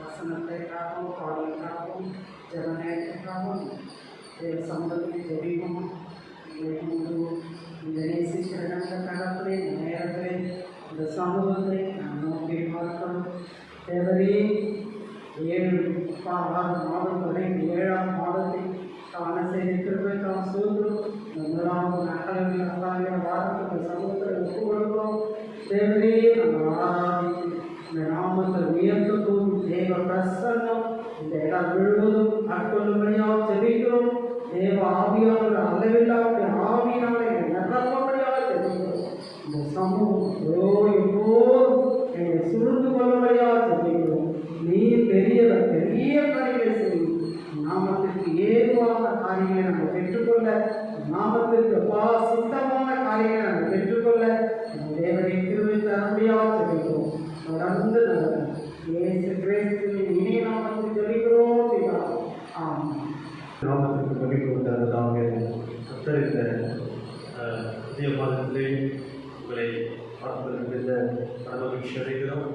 வசனத்தைக்காகவும் பாடலுக்காகவும் ஜனநேயத்துக்காகவும் சம்பளத்தில் ஜெபிக்கும் இந்த நேசிக்கிற காலத்திலே இந்த நேரத்திலே இந்த சமூகத்தை நான் நோக்கி பார்க்கிறோம். தேவரே 6 மாதம் வரை 7ஆம் மாதத்தை காண செய்திருக்கிறோம். சூழ்ந்தும் இந்த 1ஆம் நாட்களில் வாரத்துக்கு சமூகத்தில் ஒப்புக் கொடுக்கிறோம். தேவரே நாங்கள் ஆராதிக்கும் இந்த நாமத்தை உயர்த்துக்கும் தேவ பிரசன்னம் இந்த இடம் முழுவதும் ஆட்கொள்ளும்படியாக ஜெபிக்கிறோம். தேவ ஆவியானவர் அளவில்லாத ஆவியினாலே நிரப்பும்படியாக ஜெபிக்கிறோம். இந்த சமூகம் எப்போதும் என்னை சுருண்டு கொள்ளும்படியாக ஜெபிக்கிறோம். நீ பெரியவர், பெரிய காரியங்களை செய்யும். நாமத்திற்கு ஏதுவான காரியங்களை நாங்கள் பெற்றுக்கொள்ள, நாமத்திற்கு சித்தமான காரியங்களை நாங்கள் பெற்றுக்கொள்ள தேவனை கிருபை தரும்படியாக ஜெபிக்கிறோம். தொடர்ந்து இயேசு கிறிஸ்துவின் இனிய நாமத்தில் ஜெபிக்கிறோம். ஆமென். நாமத்திற்கு மகிழ்ச்சி உண்டாவதாக. கர்த்தர் இந்த புதிய மாதத்திலே உங்களை பார்ப்பதற்கு மகிழ்ச்சி அடைகிறோம்.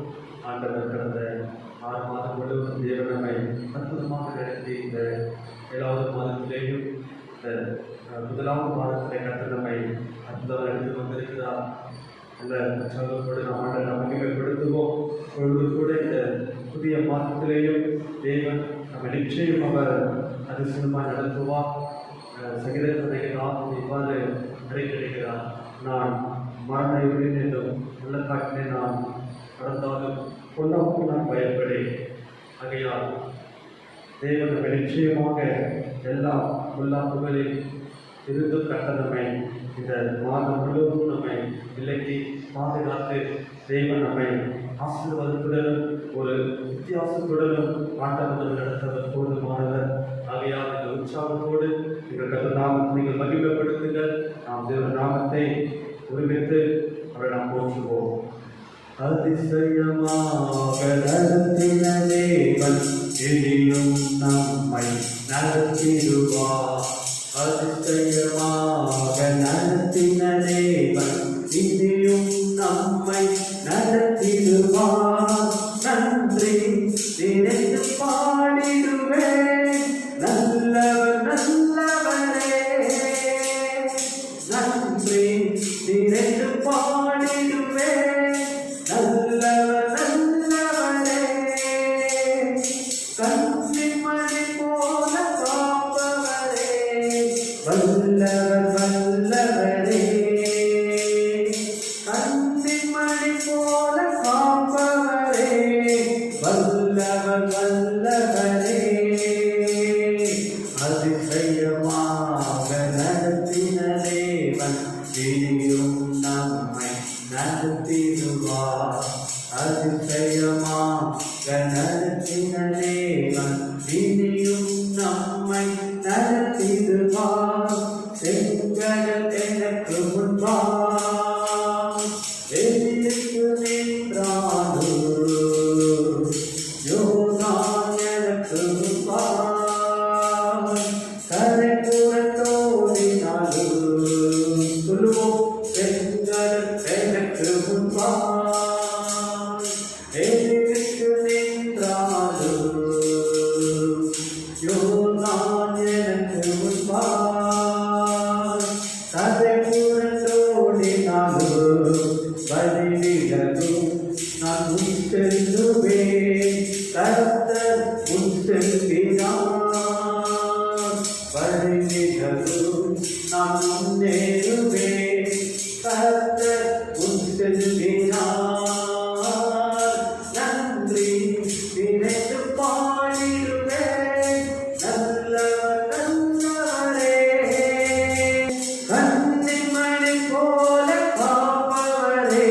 ஆண்டவர் கடந்த 6 மாதம் முழுவதும் தேவன் நம்மை அற்புதமாக நடத்தி இந்த 7வது மாதத்திலேயும் இந்த 1வது மாதத்திலே கர்த்தர் நம்மை அற்புதமாக எடுத்து வந்திருக்கிறார். அந்த உற்சாகத்தோடு நாம் ஆண்டவரை மகிமைப்படுத்துவோம். பொழுது கூட இந்த புதிய மாதத்திலேயும் தேவன் நம்ம நிச்சயம் அவர் அதிசயமாக நடத்துவார். சகிதம் இவ்வாறு கிடைக்கிறார். நான் மரண இருளின் என்றும் உள்ள காட்டினை நான் கடந்தாலும் கொல்லாமல் நான் பயப்படேன். ஆகையால் தேவன் நம்ம நிச்சயமாக எல்லா பொல்லாப்புகளில் இருந்தும் கட்டணமை இந்த மாதம் முழுவதும் நம்மை விலக்கி பாதுகாத்து தேவன் நம்மை ஆசீர்வாதத்துடனும் ஒரு வித்தியாசத்துடனும் ஆண்டவர் நடத்தவர் போதுமானவர். ஆகையால் இந்த உற்சாகத்தோடு எங்கள் கர்த்தர் நாமத்தை நீங்கள் மகிமைப்படுத்துங்கள். நாம் தேவ நாமத்தை ஒருமித்து அவரை நாம் போற்றுவோம். அதிசயமாக நடத்தின தேவன் இனியும் நம்மை நடத்திடுவார். அதிசயமாக நடத்தின தேவன் இனியும் நம்மை நடத்திடுவார். நன்றி நினைத்து பாடிடுவேன், நல்லவர் நல்லவரே. நன்றி நினைத்து பாடிடுவேன், நல்லவர் நல்லவரே. கன்னிமணி போல காப்பவரே, வல்லவர் வல்லவரே. கன்னிமணி போல காப்பவரே, வல்லவர் வல்லவரே. அதிசயமாக நடத்தின தேவன் இனியும் நம்மை நடத்திடுவார். அதிசயமாக நடத்தின தேவன் இனியும் நம்மை நடத்திடுவார். செங்கடல் எனக்கு முன்பாக எதிர்த்து நின்றாலும் யோர்தான் எனக்கு முன்பாக கரை புரட்டோடினாலும் சொல்லுவோம். செங்கடல் எனக்கு முன்பாக எதிர்த்து நின்றாலும் யோர்தான் எனக்கு முன்பாக கரை புரட்டோடினாலும் வழிவிலகும் நான் முன் செல்லுவேன். கர்த்தர் முன் செல்கிறார். வழிவிலகும் நான் முன்னேறுவேன். கர்த்தர் முன் செல்கிறார். நன்றி நினைத்து பாடிடுவேன், நல்லவர் நல்லவரே. கன்னிமணி போல காப்பவரே,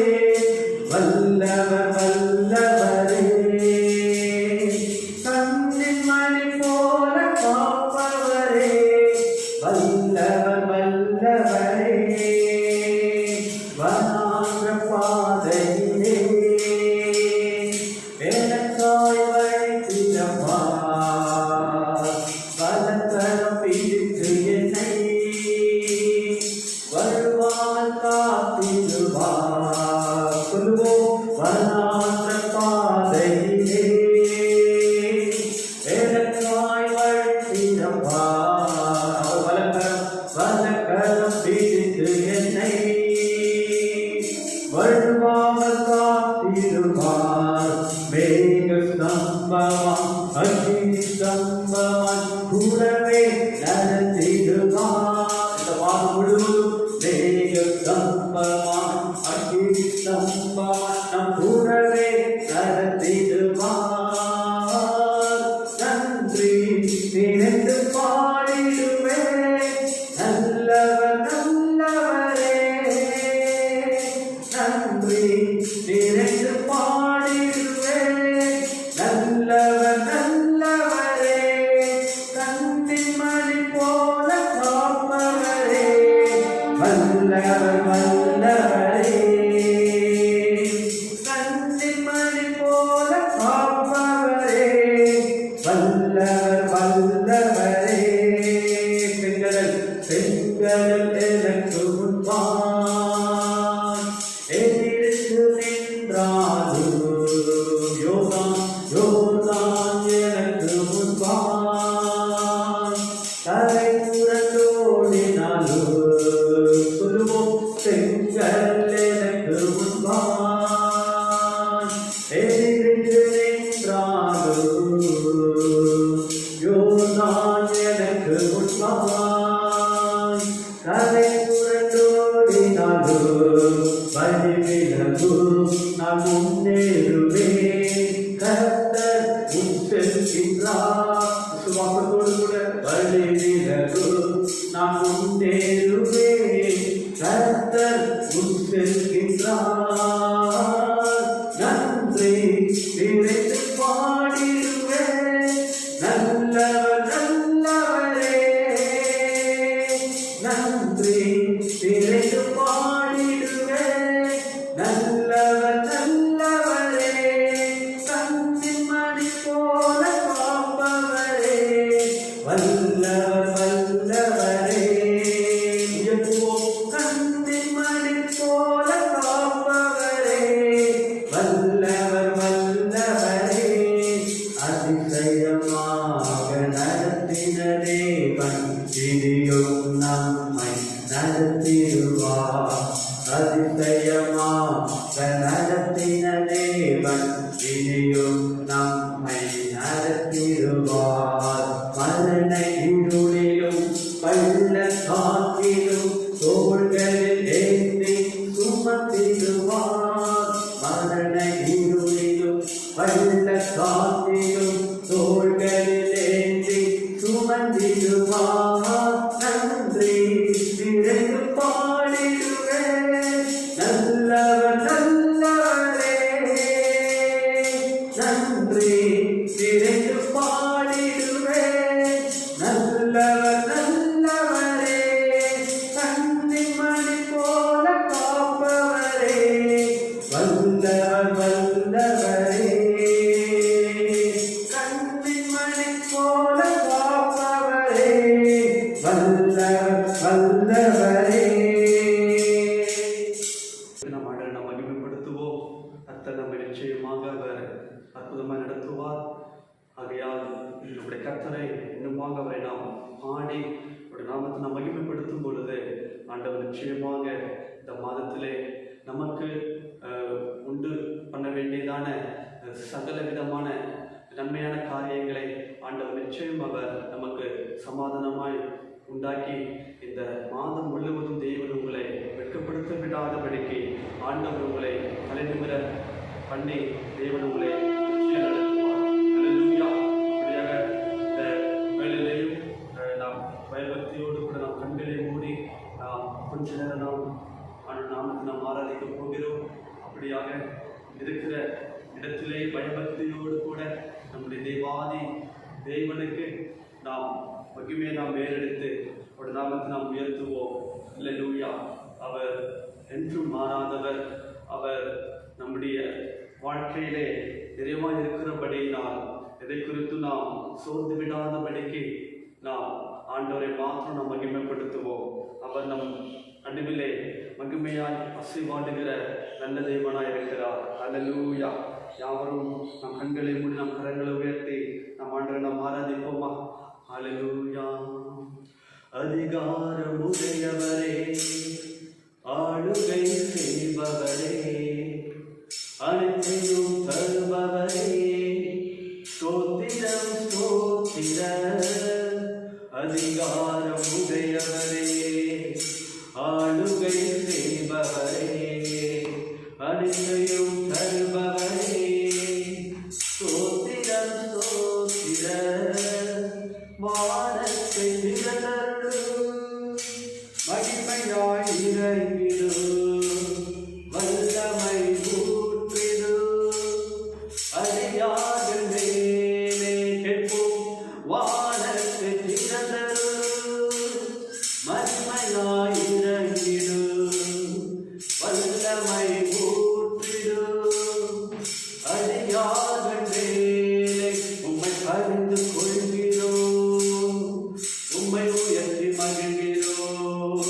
வருவாமல் காத்திடுவார். மேக ஸ்தம்பமாய் அக்னி ஸ்தம்பமாய் கூடவே நடத்திடுவார். இந்த வாரம் முழுவதும் மேக ஸ்தம்பமாய் அக்னி ஸ்தம்பமாய் நம் கூடவே நடத்திடுவார். நன்றி நினைத்து பாடிடுவேன் நல்லவர் நல்லவரே. நன்றி நினைத்து பாடிடுவேன் நல்லவர் நல்லவரே. கண்ணின் மணி போல காப்பவரே வல்லவர் வல்லவரே. கண்ணின் மணி போல காப்பவரே வல்லவர் வல்லவரே. பெண்கள் பெண்கள் எனக்கு முன்பாய் எதிர்த்து நின்றாலும் யோதான் யோதான் எனக்கு முன்பாய் தலை புரண்டோடினாலும் சொல்லுவோம் பெண்கள் எனக்கு முன்பாய் எதிர்த்து நின்றாலும் யோதான் எனக்கு முன்பாய் தலை புரண்டோடினாலும் வழி விலகும் நான் முன்னேறுவேன். கர்த்தர் முன் செல்கின்றார். விசுவாசத்தோடு கூட வழி விலகும் நான் முன்னேறுவேன். கர்த்தர் முன் செல்கின்றார். நன்றி நினைத்து பாடிடுவேன் நல்லவர் நல்லவரே. நன்றி நினைத்து பாடிடுவேன் நல்லவர் நல்லவரே. கண்ணின் மணி போல காப்பவரே வல்லவர் வல்லவரே. கண்ணின் மணி போல காப்பவரே வல்லவர் வல்லவரே. அதிசயமாக நடத்தின தேவன் இனியும் நம்மை நடத்திடுவார். அதிசயமாக நடத்தின தேவன் இனியும் நம்மை நடத்திடுவார். மரண இருளிலும் பள்ளத்தாக்கிலும் தோள்களில் ஏந்தி சுமத்திடுவார். மரண இருளிலும் பள்ளத்தாக்கிலும் தோள்களில் ஏந்தி சுமந்திடுவார். நன்றி நினைத்து பாடிடுவேன் நல்லவர் நல்லவரே. நன்றி நினைத்து பாடிடுவேன் நல்லவர் நல்லவரே. கண்ணின் மணி போல காப்பவரே வல்லவர் வல்லவரே. கண்ணின் மணி போல காப்பவரே வல்லவர் வல்லவரே. நம் ஆண்டவரை நாம் மகிமைப்படுத்துவோம். கர்த்தர் நம்மை நிச்சயமாக அவர் அற்புதமாக நடத்துவார். ஆகையால் நம்முடைய கர்த்தரை இன்னுமாக அவரை நாம் பாடி அவருடைய நாமத்தை நாம் மகிமைப்படுத்தும் பொழுது ஆண்டவர் நிச்சயமாக இந்த மாதத்திலே நமக்கு உண்டு பண்ண வேண்டியதான சகல விதமான நன்மையான காரியங்களை ஆண்டவர் நிச்சயம் அவர் நமக்கு சமாதானமாய் உண்டாக்கி இந்த மாதம் முழுவதும் தேவன் உங்களை வெட்கப்படுத்த விடாதபடிக்கு ஆண்டவர் உங்களை தலைநிமிர பண்ணி தேவன் உங்களை நடத்துவார். அல்லேலூயா. அப்படியாக இந்த வேளையிலேயும் நாம் பயபக்தியோடு கூட நாம் கண்களை மூடி நாம் கொஞ்ச நேரம் நாமத்தை நாம் ஆராதிக்க போகிறோம். அப்படியாக இருக்கிற இடத்திலே பயபக்தியோடு கூட நம்முடைய தேவாதி தேவனுக்கு நாம் மகிமையை நாம் மேலெடுத்து ஒரு நாமத்தை நாம் உயர்த்துவோம். அல்லேலூயா. அவர் என்றும் மாறாதவர். அவர் நம்முடைய வாழ்க்கையிலே நிறைவாக இருக்கிறபடியினால் எதை குறித்து நாம் சோர்ந்து விடாதபடிக்கு நாம் ஆண்டவரை மாத்திரம் நாம் மகிமைப்படுத்துவோம். அவர் நம் நடுவிலே மகிமையாய் அசைவாடுகிற நல்ல தெய்வனாய் இருக்கிறார். அல்லேலூயா. யாவரும் நம் கண்களை மூடி நம் கரங்களை உயர்த்தி நம் ஆண்டவரை நாம் ஆராதிப்போமா? அல்லேலூயா. அதிகாரமுடையவரே, ஆளுகை செய்பவரே, பரிசையும் தருபவரே ஸ்தோத்திரம் ஸ்தோத்திரம். வானத்தை நிழலருளும் மகிமையாய் இறங்கிடும் வல்லமை ஊற்றிடும் அறியாத மேலே கேட்போம். வானத்தை நிழலருளும் மகிமையாய் இறங்கிடும் வல்லமை ஊற்றிடும் அறியாத மேலே உம்மை அறிந்து கொள்கிறோம். உம்மை உயர்த்தி மகிழ்கிறோம்.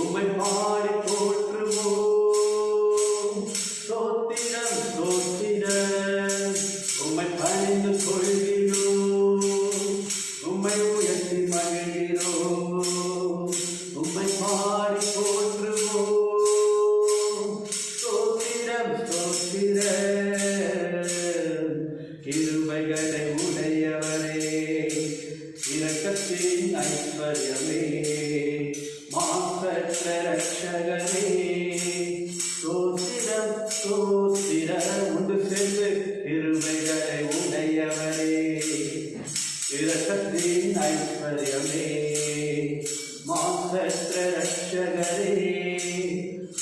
உம்மை பாடி போற்றுவோம். ஸ்தோத்திரம் ஸ்தோத்திரம். உம்மை பணிந்து கொள்கிறோம். உம்மை உயர்த்தி மகிழ்கிறோம். உம்மை பாடி போற்றுவோம். ஸ்தோத்திரம் ஸ்தோத்திரம். கிருபைகளை உடையவரே இரக்கத்தின் ஐஸ்வர்யமே மாசற்ற ரட்சகரே ஸ்தோத்திரம் ஸ்தோத்திரம். ஒன்று சேர்ந்து கிருபைகளை உடையவரே இரக்கத்தின் ஐஸ்வர்யமே மாசற்ற ரட்சகரே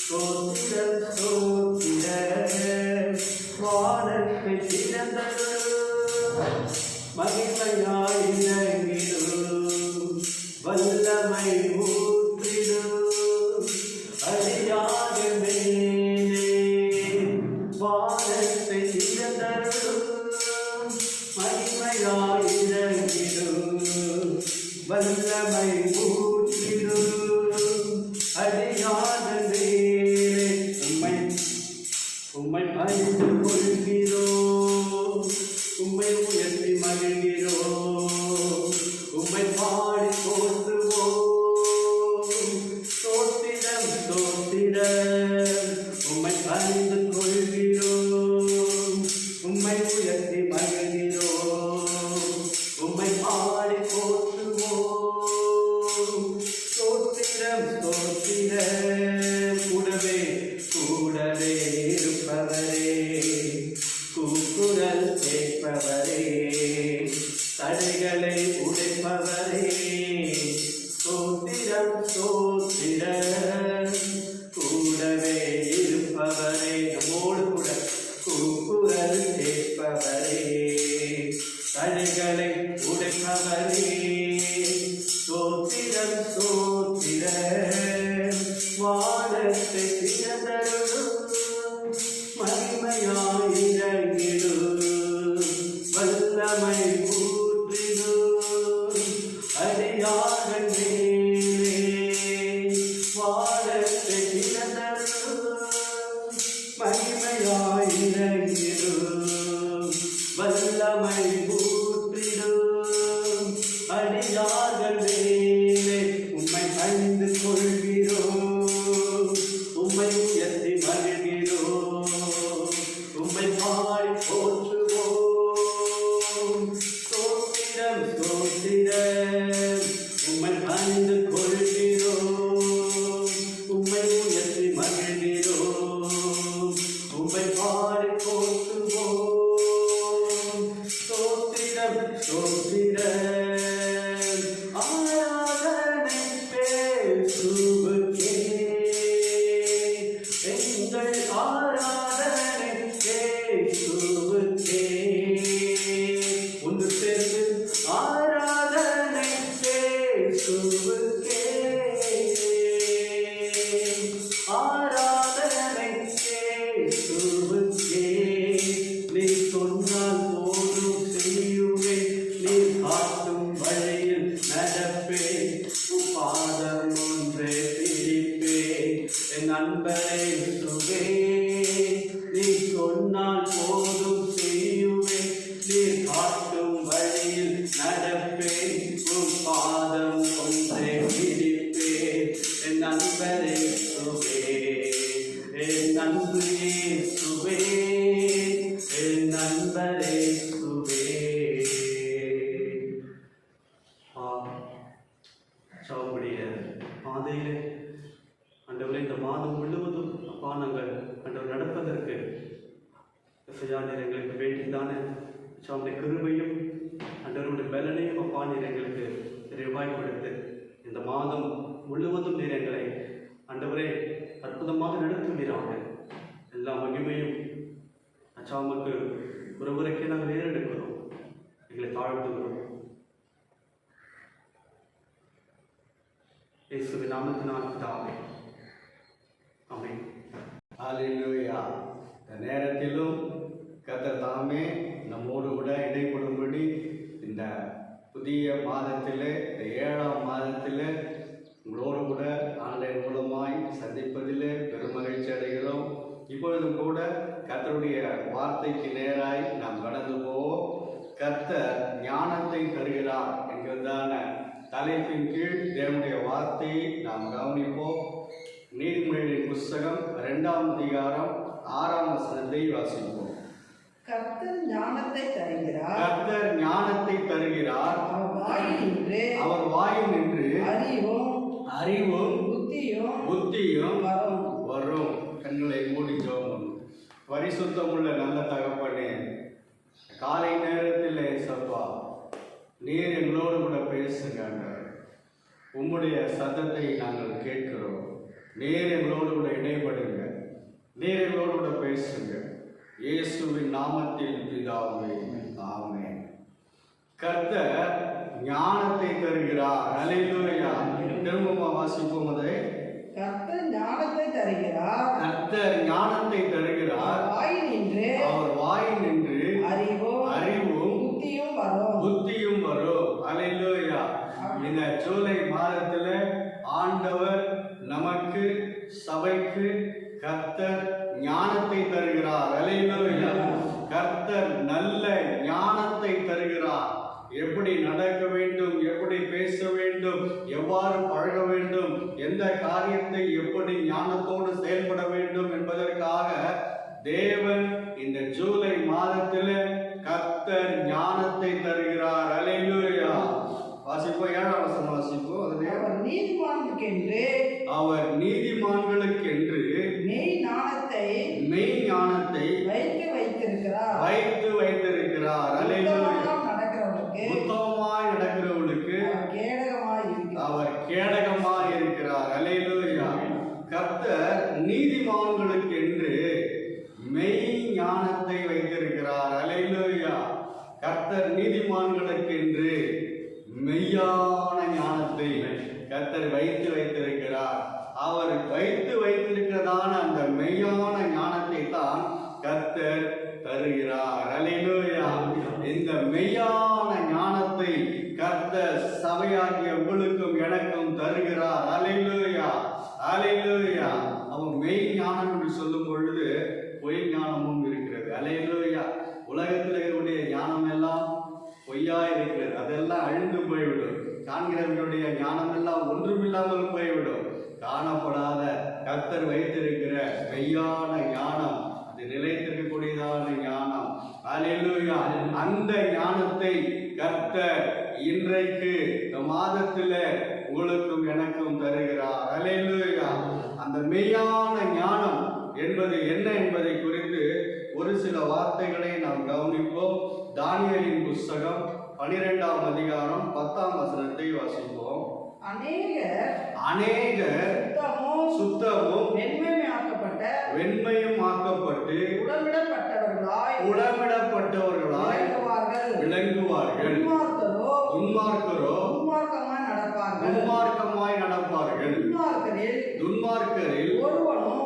ஸ்தோத்திரம் ஸ்தோத்திரம். வானத்தை திறந்தருளும் மகிமையாய் இறங்கிடும் வல்லமை ஊற்றிடும் அறியாத மேலே. வானத்தை திறந்தருளும் மகிமையாய் இறங்கிடும் வல்லமை ஊற்றிடும் அறியாத மேலே. உம்மை அறிந்து கொள்கிறோம். உம்மை உயர்த்தி மகிழ்கிறோம். உம்மை பாடி போற்றுவோம். ஸ்தோத்திரம் ஸ்தோத்திரம். உம்மை அறிந்து கொள்கிறோம். உம்மை உயர்த்தி மகிழ்கிறோம். உம்மை பாடி போற்றுவோம். ஸ்தோத்திரம் ஸ்தோத்திரம். கூடவே கூடவே இருப்பவரே கூக்குரல் கேட்பவரே தடைகளை உடைப்பவரே ஸ்தோத்திரம் ஸ்தோத்திரம். கூடவே இருப்பவரே நம்மோடு கூட கூக்குரல் கேட்பவரே தடைகளை உடைப்பவரே ஸ்தோத்திரம் ஸ்தோத்திரம். வானத்தை திறந்தருளும் மகிமையாய் இறங்கிடும் வல்லமை ஊற்றிடும் அறியாத மேலே. வானத்தை திறந்தருளும் மகிமையாய் இறங்கிடும் வல்லமை ஊற்றிடும் அறியாத மேலே. உம்மை அறிந்து கொள்கிறோம். உம்மை உயர்த்தி மகிழ்கிறோம். உம்மை பாடி போற்றுவோம். ஸ்தோத்திரம் ஸ்தோத்திரம். உம்மை அறிந்து கொள்கிறோம். உம்மை உயர்த்தி மகிழ்கிறோம். உம்மை பாடி போற்றுவோம். ஸ்தோத்திரம் ஸ்தோத்திரம். ஆராதனை பேசுவுக்கே எங்கள் ஆராதனை பேசுவுக்கே. ஒன்று சேர்ந்து ஆராதனை பேசுவுக்கே ஆராதனை பேசுவுக்கே. நீ சொன்னால் போதும் செய்யுவேன். நீ காட்டும் வழியில் நடப்பேன். பாதம் ஒன்றே பிடிப்பேன். என் அன்பரை சுவே நீ சொன்னால் போதும் செய்யுவேன். நீ காட்டும் வழியில் நடப்பேன். பாதம் ஒன்றே பிடிப்பேன். என் அன்பரை சுவே என் அன்பு சுவே என் நண்பரே சுவே. சாவுடைய பாதையிலே ஆண்டவரே இந்த மாதம் முழுவதும் அப்பா நாங்கள் ஆண்டவர் நடப்பதை ஐயா நீர் எங்களுக்கு வேண்டியதான சாமுடைய கிருபையும் அண்டருடைய பலனையும் அப்பா நீர் எங்களுக்கு நிறைவாய் கொடுத்து இந்த மாதம் முழுவதும் நீர் எங்களை ஆண்டவரே அற்புதமாக நடத்துவீராக. எல்லா மகிமையும் அச்சாமுக்கு ஒருவருக்கே நாங்கள் ஏறெடுக்கிறோம், எங்களை தாழ்த்துகிறோம். இயேசுவின் நாமத்தினால் பிதாவே, ஆமென். ஹல்லேலூயா. இந்த நேரத்திலும் கர்த்தர் தாமே நம்மோடு கூட இடைப்படும்படி இந்த புதிய மாதத்தில், இந்த 7ஆம் மாதத்தில் உங்களோடு கூட ஆன்லைன் மூலமாய் சந்திப்பதில் பெருமகிழ்ச்சி அடைகிறோம். இப்பொழுதும் கூட கர்த்தருடைய வார்த்தைக்கு நேராய் நாம் கடந்து போவோம். கர்த்தர் ஞானத்தை தருகிறார் என்கிறதான தலைப்பின் கீழ் தேவனுடைய வார்த்தையை நாம் கவனிப்போம். நீதிமொழிகளின் புஸ்தகம் 2ஆம் அதிகாரம் 6ஆம் வசனத்தை வாசிப்போம். கர்த்தர் ஞானத்தை தருகிறார். கர்த்தர் ஞானத்தை தருகிறார். அவர் வாயில் நின்று அறிவும் புத்தியும் வரும். கண்களை மூடி ஜெபம். பரிசுத்தமுள்ள நல்ல தகப்பனே, காலை நேரத்தில் சப்பா நீர் எங்களோடு கூட பேசுங்க. உம்முடைய சத்தத்தை நாங்கள் கேட்கிறோம். நீர் எங்களோடு கூட இடைப்படுங்க. நீர் எங்களோடு கூட பேசுங்க. இயேசுவின் நாமத்தில் பிதாவே, ஆமென். கர்த்தர் ஞானத்தை தருகிறார். ஹல்லேலூயா. திரும்பவும் வாசிப்போம். அதை கர்த்தர் ஞானத்தை தருகிறார். கர்த்தர் ஞானத்தை தருகிறார். அவர் வாயில் நின்று அறிவும் புத்தியும் வரும். ஹல்லேலூயா. இந்த ஜூலை மாதத்தில் ஆண்டவர் நமக்கு சபைக்கு கர்த்தர் ஞானத்தை தருகிறார். ஹல்லேலூயா. கர்த்தர் நல்ல ஞானத்தை தருகிறார். எப்படி நடக்க வேண்டும், எப்படி பேச வேண்டும், எவ்வாறு பழக வேண்டும், எந்த காரியத்தை எப்படி ஞானத்தோடு செயல்பட வேண்டும் என்பதற்காக தேவன் இந்த ஜூலை மாதத்தில் கர்த்தர் ஞானத்தை தருகிறார். ஹல்லேலூயா. வாசிப்போம். 7ஆம் வசனம் வாசிப்போம். அவர் நீதிமான்களுக்கென்று மெய் ஞானத்தை வைத்து வைத்திருக்கிறார். ஹல்லேலூயா. உத்தமமாய் நடக்கிறவர்களுக்கு அவர் கேடகமாய் இருக்கிறார். ஹல்லேலூயா. கர்த்தர் நீதிமான்களுக்கென்று மெய் ஞானத்தை வைத்திருக்கிறார். ஹல்லேலூயா. கர்த்தர் நீதிமான்களுக்கென்று மெய்யான ஞானத்தை கர்த்தர் வைத்து வைத்திருக்கிறார். அவர் வைத்து வைத்திருக்கிறதான அந்த மெய்யான ஞானத்தை தான் கர்த்தர் தருகிறார். ஹல்லேலூயா. இந்த மெய்யான ஞானத்தை கர்த்தர் சபையாகிய உங்களுக்கும் எனக்கும் தருகிறார். ஹல்லேலூயா. ஹல்லேலூயா. அவன் மெய் ஞானம் என்று சொல்லும் பொழுது பொய் ஞானமும் இருக்கிறது. ஹல்லேலூயா. உலகத்தில் இருக்கக்கூடிய ஞானம் எல்லாம் பொய்யா இருக்கிறது. அதெல்லாம் அழிந்து போய்விடும். காண்கிறவர்களுடைய ஞானம் எல்லாம் ஒன்றுமில்லாமல் போய்விடும். காணப்படாத கர்த்தர் வைத்திருக்கிற மெய்யான ஞானம், அது நிலைத்திருக்கக்கூடியதான ஞானம். ஹல்லேலூயா. அந்த ஞானத்தை கர்த்தர் இன்றைக்கு இந்த மாதத்தில் உங்களுக்கும் எனக்கும் தருகிறார். ஹல்லேலூயா. அந்த மெய்யான ஞானம் என்பது என்ன என்பதை குறித்து ஒரு சில வார்த்தைகளை நாம் கவனிப்போம். தானியேலின் புஸ்தகம் 12ஆம் அதிகாரம் 10ஆம் வசனத்தை வாசிப்போம். அநேகர் சுத்தமும் வெண்மையும் ஆக்கப்பட்டு உடமிடப்பட்டவர்களாய் விளங்குவார்கள். துன்மார்க்கரோ துன்மார்க்கமாய் நடப்பார்கள். துன்மார்க்கரில் ஒருவனும்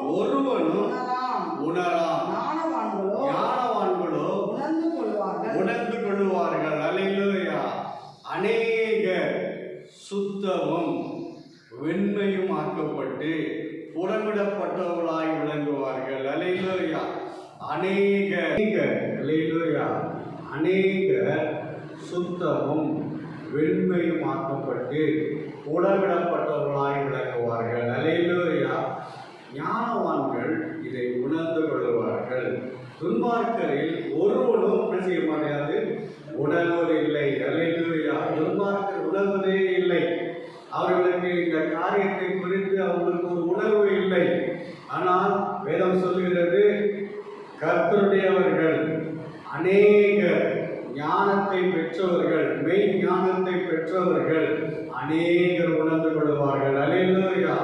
உணரான். ஞானவான்களோ உணர்ந்து கொள்வார்கள். ஹல்லேலூயா. அநேகர் சுத்தமும் வெண்மையும் ஆக்கப்பட்டு புறமிடப்பட்டவர்களாய் விளங்குவார்கள். ஹல்லேலூயா. அநேகர் ஹல்லேலூயா. அநேகர் சுத்தமும் வெண்மையும் ஆக்கப்பட்டு புறமிடப்பட்டவர்களாய் விளங்குவார்கள். ஹல்லேலூயா. ஞானவான்கள் இதை உணர்ந்து கொள்வார்கள். துன்மார்க்கரில் ஒருவனும் செய்ய மாட்டாது உணர்வதில்லை. ஹல்லேலூயா. துன்மார்க்கர் உணர்வதே இல்லை. அவர்களுக்கு இந்த காரியத்தை குறித்து அவர்களுக்கு ஒரு உணர்வு இல்லை. ஆனால் வேதம் சொல்லுகிறது கர்த்தருடையவர்கள் அநேகர் ஞானத்தை பெற்றவர்கள், மெய் ஞானத்தை பெற்றவர்கள் அநேகர் உணர்ந்து கொள்வார்கள். அல்லேலூயா.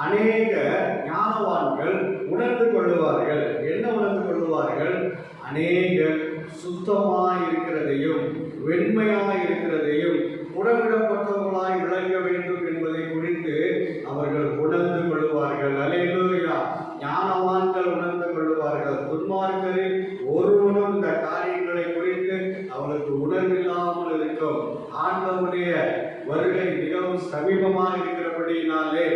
அநேக ஞானவான்கள் உணர்ந்து கொள்வார்கள். என்ன உணர்ந்து கொள்வார்கள்? அநேகர் சுத்தமாய் இருக்கிறதையும் வெண்மையாய் இருக்கிறதையும் புறமிடப்பட்டவர்களாய் விளங்க வேண்டும் என்பதை குறித்து அவர்கள் உணர்ந்து கொள்வார்கள். அல்லேலூயா. ஞானவான்கள் உணர்ந்து கொள்வார்கள். துன்மார்க்கரில் ஒருவனும் இந்த காரியங்களை குறித்து அவர்களுக்கு உணர்வில்லாமல் இருக்கும். ஆண்டவருடைய வருகை மிகவும் சமீபமாக இருக்கிறபடியினாலே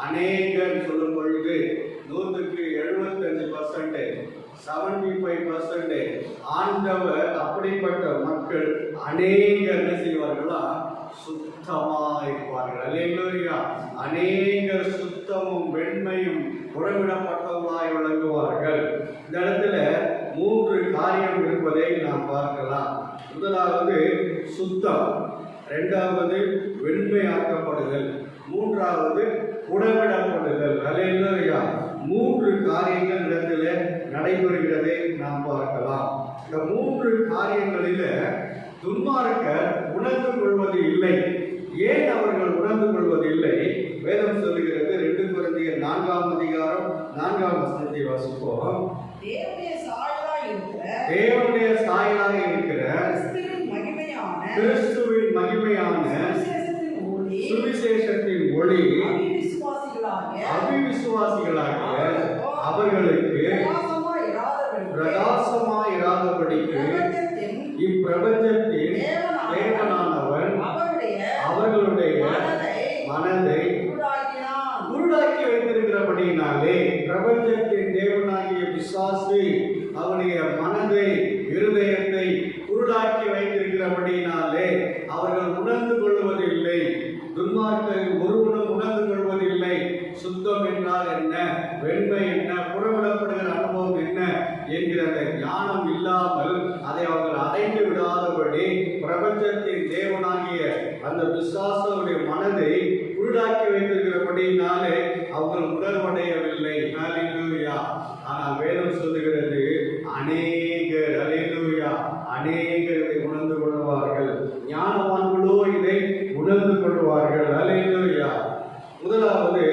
அநேகர் சொல்லும் பொழுது 175%, 75% ஆண்டவர் அப்படிப்பட்ட மக்கள் அநேகர் என்ன செய்வார்களா? சுத்தமாக இருப்பார்கள். அல்லேலூயா. அநேகர் சுத்தமும் வெண்மையும் புறமிடப்பட்டவர்களாய் விளங்குவார்கள். இந்த இடத்துல 3 காரியம் இருப்பதை நாம் பார்க்கலாம். முதலாவது சுத்தம், இரண்டாவது வெண்மையாக்கப்படுதல், மூன்றாவது புறமிடப்படுதல். அல்லேலூயா. 3 காரியங்கள் இடத்துல நடைபெறுகிறதை நாம் பார்க்கலாம். இந்த 3 காரியங்களில துன்மார்க்கர் உணர்ந்து கொள்வது இல்லை. ஏன் அவர்கள் உணர்ந்து கொள்வது இல்லை? வேதம் சொல்லுகிறது. 2 கொரிந்தியர் 4ஆம் அதிகாரம் 4ஆம் வசனத்தை வாசிப்போம். தேவனுடைய சாயலாக இருக்கிற கிறிஸ்துவின் மகிமையான சுவிசேஷத்தின் ஒளி அவிவிசுவாசிகளாகிய அவர்களுக்கு பிரகாசமாய் இராதபடிக்கு இப்பிரபஞ்சத்தின் தேவனானவன் அவர்களுடைய மனதை குருடாக்கி வைத்திருக்கிறபடியினாலே, பிரபஞ்சத்தின் தேவனாகிய பிசாசு அவனுடைய மனதை, இருதயத்தை குருடாக்கி வைத்திருக்கிறபடியினாலே அவர்கள் உணர்ந்து கொள்வதில்லை. துன்மார்க்கர் ஒருவனும் உணர்ந்து கொள்வதில்லை. சுத்தம் என்றால் என்ன, வெண்மை என்ன, புறவிடப்படுகிற அனுபவம் என்ன என்கிற அந்த ஞானம் இல்லாமல் அதை அவர்கள் அடைந்து விடாதபடி பிரபஞ்சத்தின் தேவனாகிய அந்த பிசாசுடைய மனதை குருடாக்கி வைத்திருக்கிறபடியினாலே அவர்கள் உணர்வடையவில்லை. ஹல்லேலூயா. ஆனால் வேதம் சொல்லுகிறது அநேகர், அல்லேலூயா, அநேகர் இதை உணர்ந்து கொள்வார்கள். ஞானவான்களோ இதை உணர்ந்து கொள்வார்கள். அல்லேலூயா. முதலாவது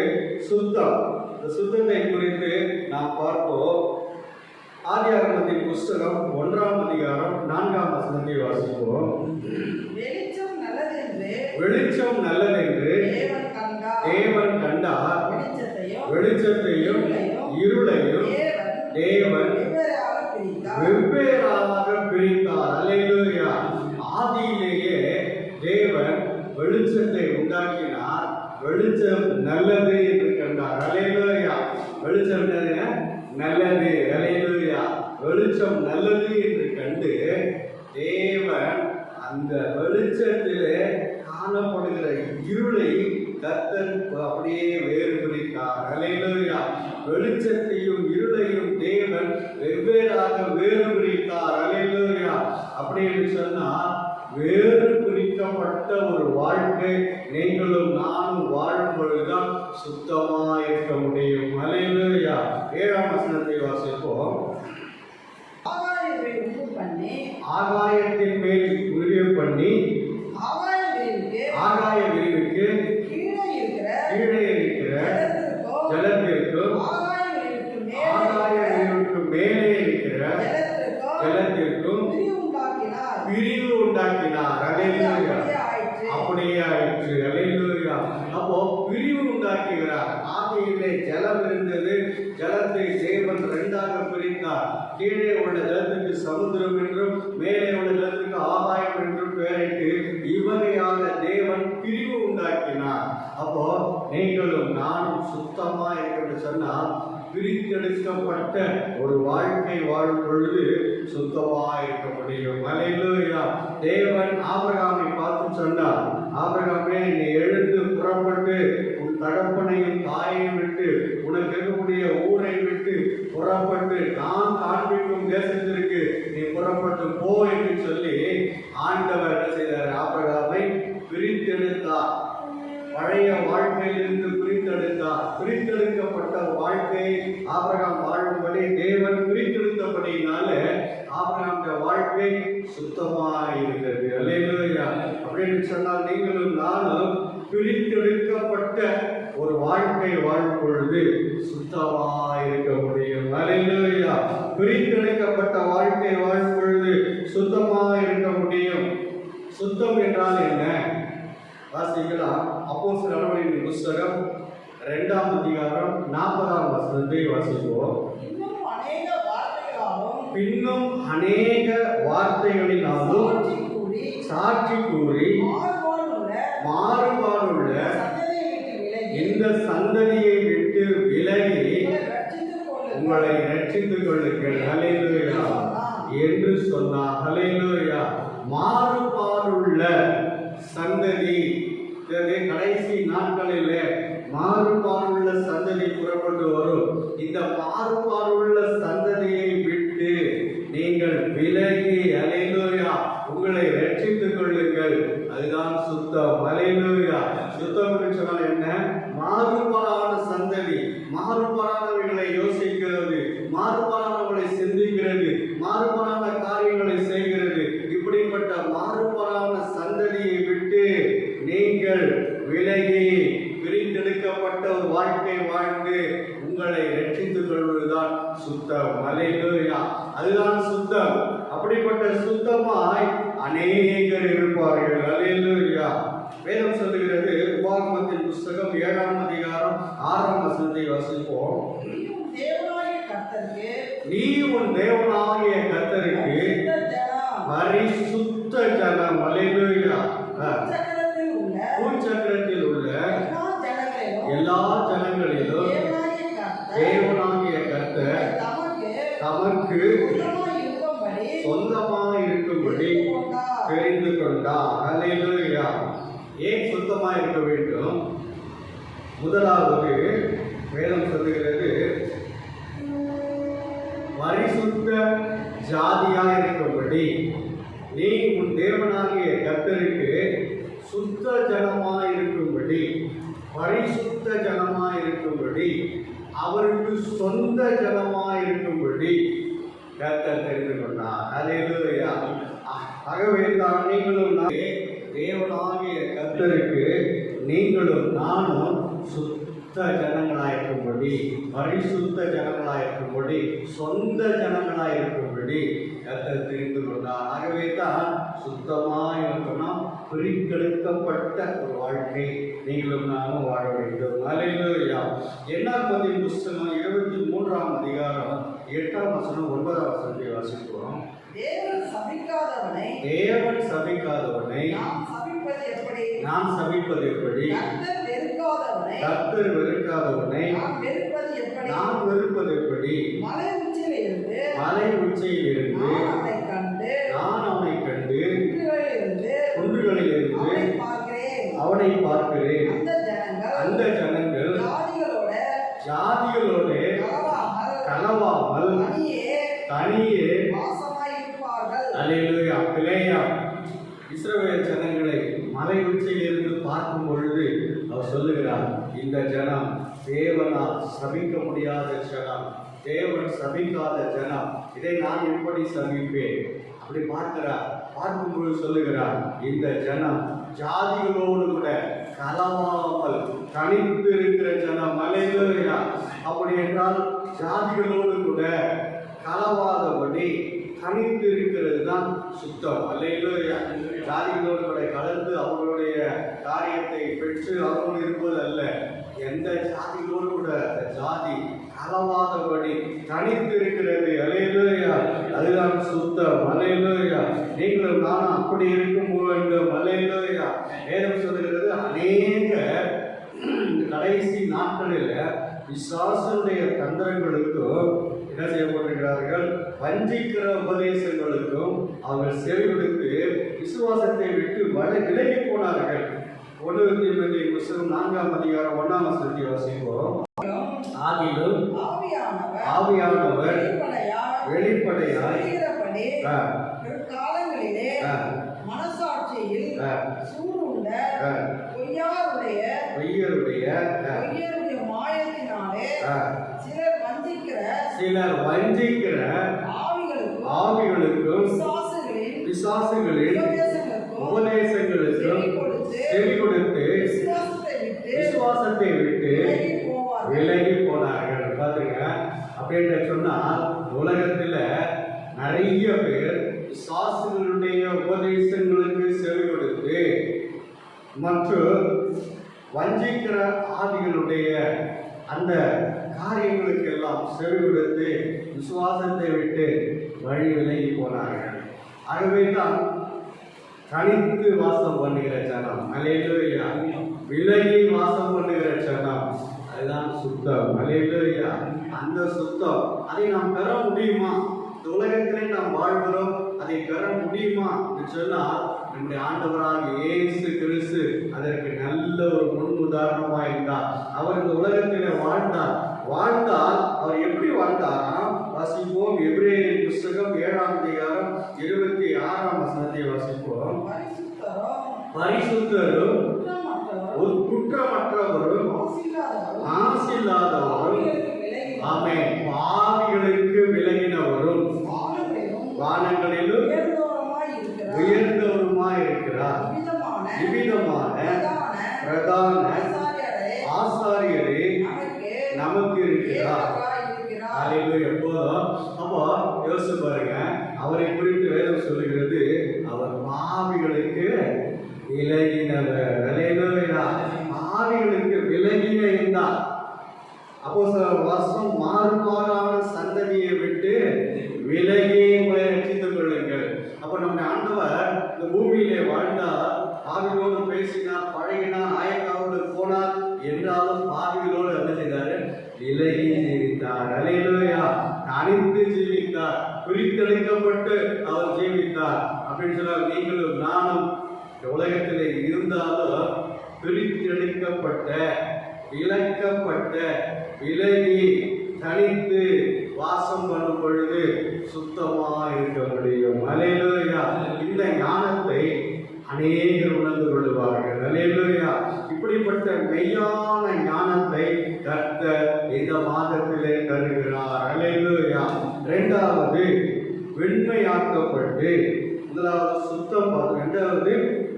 சுத்தம். இந்த சுத்தத்தை குறித்து நாம் பார்ப்போம். ஆதியாகமத்தின் புஸ்தகம் 1ஆம் அதிகாரம் 4ஆம் வசனத்தை வாசிப்போம். வெளிச்சம் நல்லதென்று தேவன் கண்டார், வெளிச்சத்தையும் இருளையும் தேவன் வெவ்வேறாக பிரித்தார். அல்லேலூயா. ஆதியிலேயே தேவன் வெளிச்சத்தை உண்டாக்கினார். வெளிச்சம் நல்லது என்று கண்டார். அல்லேலூயா. வெளிச்சம் நல்லது. அல்லேலூயா. வெளிச்சம் நல்லது என்று கண்டு தேவன் அந்த வெளிச்சத்திலே காணப்படுகிற இருளை கர்த்தர் அப்படியே வேறு பிரித்தார். அல்லேலூயா. வெளிச்சத்தையும் இருளையும் தேவன் வெவ்வேறாக வேறு பிரித்தார். அல்லேலூயா. அப்படி என்று சொன்னால் வேறு பிரிக்கப்பட்ட ஒரு வாழ்க்கை நீங்களும் நானும் வாழும் பொழுதுதான் சுத்தமாக இருக்க முடியும். அல்லேலூயா. 7ஆம் வசனத்தை வாசிப்போம். ஆகாயத்தின் மேல் உரிய பண்ணி ஆகாய விரிவுக்கு கீழே இருக்கிற ஜலத்திற்கும் ஆகாய விரிவுக்கு மேலே இருக்கிற ஜலத்திற்கும் பிரிவு உண்டாக்கினார். அல்லேலூயா. அப்படியே ஆயிற்று. அல்லேலூயா. அப்போ பிரிவு உண்டாக்குகிறார். ஆகையிலே ஜலம் இருந்தது. ஜலத்தை தேவன் 2ஆக பிரித்தார். கீழே உள்ள ஜலத்துக்கு சமுத்திரம் என்றும் மேலே உள்ள ஜலத்துக்கு ஆகாயம் என்றும் பெயரிட்டு இவ்வகையாக தேவன் பிரிவு உண்டாக்கினார். அப்போ நீங்களும் நானும் சுத்தமா இருக்கிறது சொன்னால் பிரித்தெடுக்கப்பட்ட ஒரு வாழ்க்கை வாழும் பொழுது சுத்தமா இருக்க முடியும். அல்லேலூயா. தேவன் ஆபிரகாமை பார்த்து சொன்னார், ஆபிரகாமே நீ எழுந்து புறப்பட்டு உன் தகப்பனையும் தாயையும் விட்டு உனக்கு இருக்கக்கூடிய ஊரை விட்டு புறப்பட்டு நான் காண்பிக்கும் தேசத்திற்கு நீ புறப்பட்டு போ என்று சொல்லி ஆண்டவர் என்ன செய்தார்? ஆபிரகாமை பிரித்தெடுத்தார். பழைய வாழ்க்கையிலிருந்து பிரித்தெடுத்தார். பிரித்தெடுக்கப்பட்ட வாழ்க்கையை ஆபிரகாம் வாழும்படி தேவன் பிரித்தெடுத்தபடியினால ஆபிரகாமுடைய வாழ்க்கை வாழ்க்கை சுத்தமாய் இருக்கிறது. அல்லேலூயா. அப்படின்னு சொன்னால் நீங்களும் நானும் பிரித்தெடுக்கப்பட்ட ஒரு வாழ்க்கை வாழும் பொழுது சுத்தமாய் இருக்க முடியும். அல்லேலூயா. பிரித்தெடுக்கப்பட்ட வாழ்க்கை வாழும் பொழுது சுத்தமாய் இருக்க முடியும். சுத்தம் என்றால் என்ன? வாசிக்கலாம். அப்போஸ்தலர் நடவடிக்கைகளின் புஸ்தகம் 2ஆம் அதிகாரம் 40ஆம் வசனத்தை வாசிப்போம். பின்னும் அநேக வார்த்தைகளினாலும் சாட்சி கூறி மாறுபாடுள்ள இந்த சந்ததியை விட்டு விலகி உங்களை ரட்சித்துக் கொள்ளுங்கள் அல்லேலூயா என்று சொன்னார். அல்லேலூயா. மாறுபாடுள்ள சந்ததி, கடைசி நாட்களில் மாறுபாடுள்ள சந்ததி புறப்பட்டு வரும். இந்த மாறுபாடுள்ள சந்ததியை விட்டு நீங்கள் விலகி அல்லேலூயா உங்களை ரட்சித்துக் கொள்ளுங்கள். அதுதான் சுத்தம். அல்லேலூயா. சுத்தம் என்று சொன்னால் என்ன? மாறுபாடான சந்ததி, மாறுபாடானவைகளை யோசிக்கிறது, மாறுபாடானவர்களை சிந்திக்கிறது, மாறுபாடான காரியங்களை செய்கிறது. இப்படிப்பட்ட மாறுபாடான சந்ததியை விட்டு நீங்கள் விலகி பிரித்தெடுக்கப்பட்ட ஒரு வாழ்க்கை வாழ்ந்து உங்களை ரட்சித்துக் கொள்வதுதான் சுத்தம். அல்லேலூயா. அதுதான் சுத்தம். அப்படிப்பட்ட சுத்தமாய் அநேகர் இருப்பார்கள். அல்லேலூயா. வேதம் சொல்லுகிறது. உபாகமத்தின் புஸ்தகம் 7ஆம் அதிகாரம் 6ஆம் வசனத்தை வாசிப்போம். நீ உன் தேவனாகிய கர்த்தருக்கு பரிசுத்த ஜனம். அல்லேலூயா. பூச்சக்கரத்தில் உள்ள எல்லா ஜனங்களிலும் தேவனாகிய கர்த்தர் தமக்கு சொந்தமாக இருக்கும்படி தெரிந்து கொண்டார். அல்லேலூயா. ஏன் சுத்தமாக இருக்க வேண்டும்? முதலாவது வேதம் சொல்லுகிறது பரிசுத்த ஜாதியாக இருக்கும்படி. நீ உன் தேவனாகிய கர்த்தருக்கு சுத்த ஜனமாய் இருக்கும்படி, பரிசுத்த ஜனமாய் இருக்கும்படி, அவருக்கு சொந்த ஜனமாய் இருக்கும்படி கர்த்தர் தெரிந்து கொண்டார். அல்லேலூயா. ஆகவே தான் நீங்களும் தேவனாகிய கர்த்தருக்கு நீங்களும் நானும் சுத்த ஜனங்களாயிருக்கும்படி, பரிசுத்த ஜனங்களாயிருக்கும்படி, சொந்த ஜனங்களாயிருக்கும்படி கர்த்தர் தெரிந்து கொண்டார். ஆகவே தான் சுத்தமாக இருக்கணும். பிரித்தெடுக்கப்பட்ட ஒரு வாழ்க்கை நீங்களும் நானும் வாழ வேண்டும். அல்லேலூயா. என்னாகமத்தின் புஸ்தகம் 23ஆம் அதிகாரம் 8ஆம் வசனம் 9ஆம் வசனத்தை வாசிக்கிறோம். தேவன் சபிக்காதவனை நாம் சபிப்பது எப்படி? கர்த்தர் வெறுக்காதவனை நாம் வெறுப்பது எப்படி? மலை உச்சியிலிருந்து நான் அவனை கண்டு குன்றுகளிலிருந்து அவனை பார்க்கிறேன். அந்த ஜனங்கள் ஜாதிகளோடு கலவாமல் தனியே அல்லேலூயா. பிலேயா இஸ்ரவேல் ஜனங்களை மலை உச்சியிலிருந்து பார்க்கும் பொழுது அவர் சொல்லுகிறார், இந்த ஜனம் தேவனால் சபிக்க முடியாத ஜனம், தேவன் சபிக்காத ஜனம், இதை நான் எப்படி சபிப்பேன்? அப்படி பார்க்கும்போது சொல்லுகிறார், இந்த ஜனம் ஜாதிகளோடு கூட கலவாமல் தனித்து இருக்கிற ஜனம். அல்லேலூயா. அப்படி என்றால் ஜாதிகளோடு கூட கலவாதபடி தனித்து இருக்கிறது தான் சுத்தம். அல்லேலூயா. ஜாதிகளோடு கூட கலந்து அவர்களுடைய காரியத்தை பெற்று அவர்கள் இருப்பது அல்ல. எந்த ஜாதிகளோடு கூட ஜாதி கலவாதபடி தனித்து இருக்கிறது. அல்லேலூயா. அதுதான் சுத்தம். அல்லேலூயா. நீங்களும் நானும் அப்படி இருக்கும் வேண்டும். அல்லேலூயா. வேதம் சொல்லுகிறது, அநேக கடைசி நாட்களில் பிசாசுடைய தந்திரங்களுக்கும் என்ன செய்யப்பட்டிருக்கிறார்கள்? வஞ்சிக்கிற உபதேசங்களுக்கும் அவர்கள் செவிகளுக்கு விசுவாசத்தை விட்டு விலகி போனார்கள். 1 தீமோத்தேயு புஸ்தகம் 4ஆம் அதிகாரம் 1ஆம் வசனத்தை வாசிப்போம். ஆகிலும் ஆவியானவர் வெளிப்படையாய் காலங்களிலே மனசாட்சியில் சூடுண்ட பொய்யருடைய மாயத்தினாலே சிலர் வஞ்சிக்கிற ஆவிகளுக்கும் பிசாசுகளின் உபதேசங்களுக்கும் செவி கொடுத்து விசுவாசத்தை விட்டு விலகி போனார்கள். பாத்துங்க, அப்படின்னு சொன்னால் உலகத்துல நிறைய பேர் பிசாசுகளுடைய உபதேசங்களுக்கு செவி கொடுத்து மற்றும் வஞ்சிக்கிற ஆவிகளுடைய அந்த காரியங்களுக்கு எல்லாம் செவி கொடுத்து விசுவாசத்தை விட்டு வழி விலகி போனார்கள். ஆகவே தான் தனித்து வாசம் பண்ணுகிற ஜனம், அல்லேலூயா, விலகி வாசம் பண்ணுகிற ஜனம், அதுதான் சுத்தம். அல்லேலூயா. அந்த சுத்தம் அதை நாம் பெற முடியுமா? இந்த உலகத்திலே நாம் வாழ்கிறோம், அதை பெற முடியுமா என்று சொன்னால் நம்முடைய ஆண்டவராக இயேசு கிறிஸ்து அதற்கு நல்ல ஒரு முன் உதாரணமாக இருந்தார். அவர் இந்த உலகத்திலே வாழ்ந்தால் அவர் எப்படி வாழ்ந்தாராம்? வாசிப்போம். எபிரேயரின் புஸ்தகம் 7ஆம் அதிகாரம் 26ஆம் வசனத்தை வாசிப்போம். பரிசுத்தரும் குற்றமற்றவரும் ஆசில்லாதவரும், ஆமென், பாவிகளுக்கு விலகினவரும், வானங்களிலும் உயர்ந்தவருமாய் இருக்கிறார். இவ்விதமான பிரதான ஆசாரியரே நமக்கு இருக்கிறார். எப்போதும் அப்போ யோசிச்சு பாருங்க, அவரை குறித்து வேதம் சொல்லுகிறது, அவர் பாவிகளுக்கு விலகினவர். அல்லேலூயா. பாவிகளுக்கு விலகின இருந்தார். அப்போ வருஷம் மாறுபாடான சந்ததியை விட்டு விலகி ரட்சித்துக் கொள்ளுங்கள். அப்போ நம்ம ஆண்டவர் இந்த பூமியிலே வாழ்ந்தார், பாவிகளோடு பேசினார், பழகினார், ஆயக்காவோடு போனார், என்றாலும் பாவிகளோடு என்ன செய்தார்? விலகி ஜீவித்தார். அல்லேலூயா. தனித்து ஜீவித்தார், பிரித்தெடுக்கப்பட்டு அவர் ஜீவித்தார். அப்படின்னு சொன்னால் நீங்களும் நானும் உலகத்திலே இருந்தாலும் பிரித்தெடுக்கப்பட்ட, இழக்கப்பட்ட, விலகி தனித்து வாசம் பண்ணும் பொழுது சுத்தமாக இருக்க முடியும். அல்லேலூயா. இந்த ஞானத்தை அநேகர் உணர்ந்து கொள்வார்கள். அல்லேலூயா. இப்படிப்பட்ட மெய்யான ஞானத்தை கர்த்தர் இந்த மாதத்திலே தருகிறார். அல்லேலூயா. இரண்டாவது வெண்மையாக்கப்பட்டு, முதலாவது சுத்தம், இரண்டாவது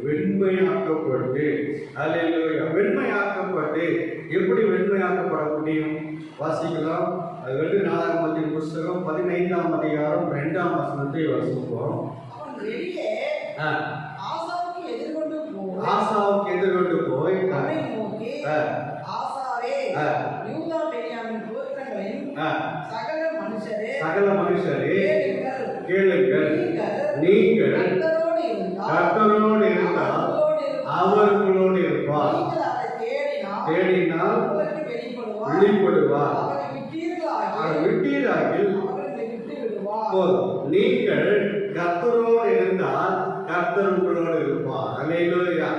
வெண்மையாக்கப்பட்டு. அல்லேலூயா. வெண்மையாக்கப்பட்டு எப்படி வெண்மையாக்கப்பட முடியும்? வாசிக்கலாம். அது 4 புஸ்தகம் 15ஆம் அதிகாரம் 2ஆம் வசனத்தை வாசிப்போம். ஆசாவுக்கு எதிர்கொண்டு போய் சகல மனுஷரே கேளுங்கள், நீங்கள் கர்த்தரோடு இருந்தால் அவர்களோடு இருப்பார், தேடினால் வெளிப்படுவார், விட்டீராகில் போதும். நீங்கள் கர்த்தரோடு இருந்தால் கர்த்தர் உங்களோடு இருப்பார். அல்லேலூயா.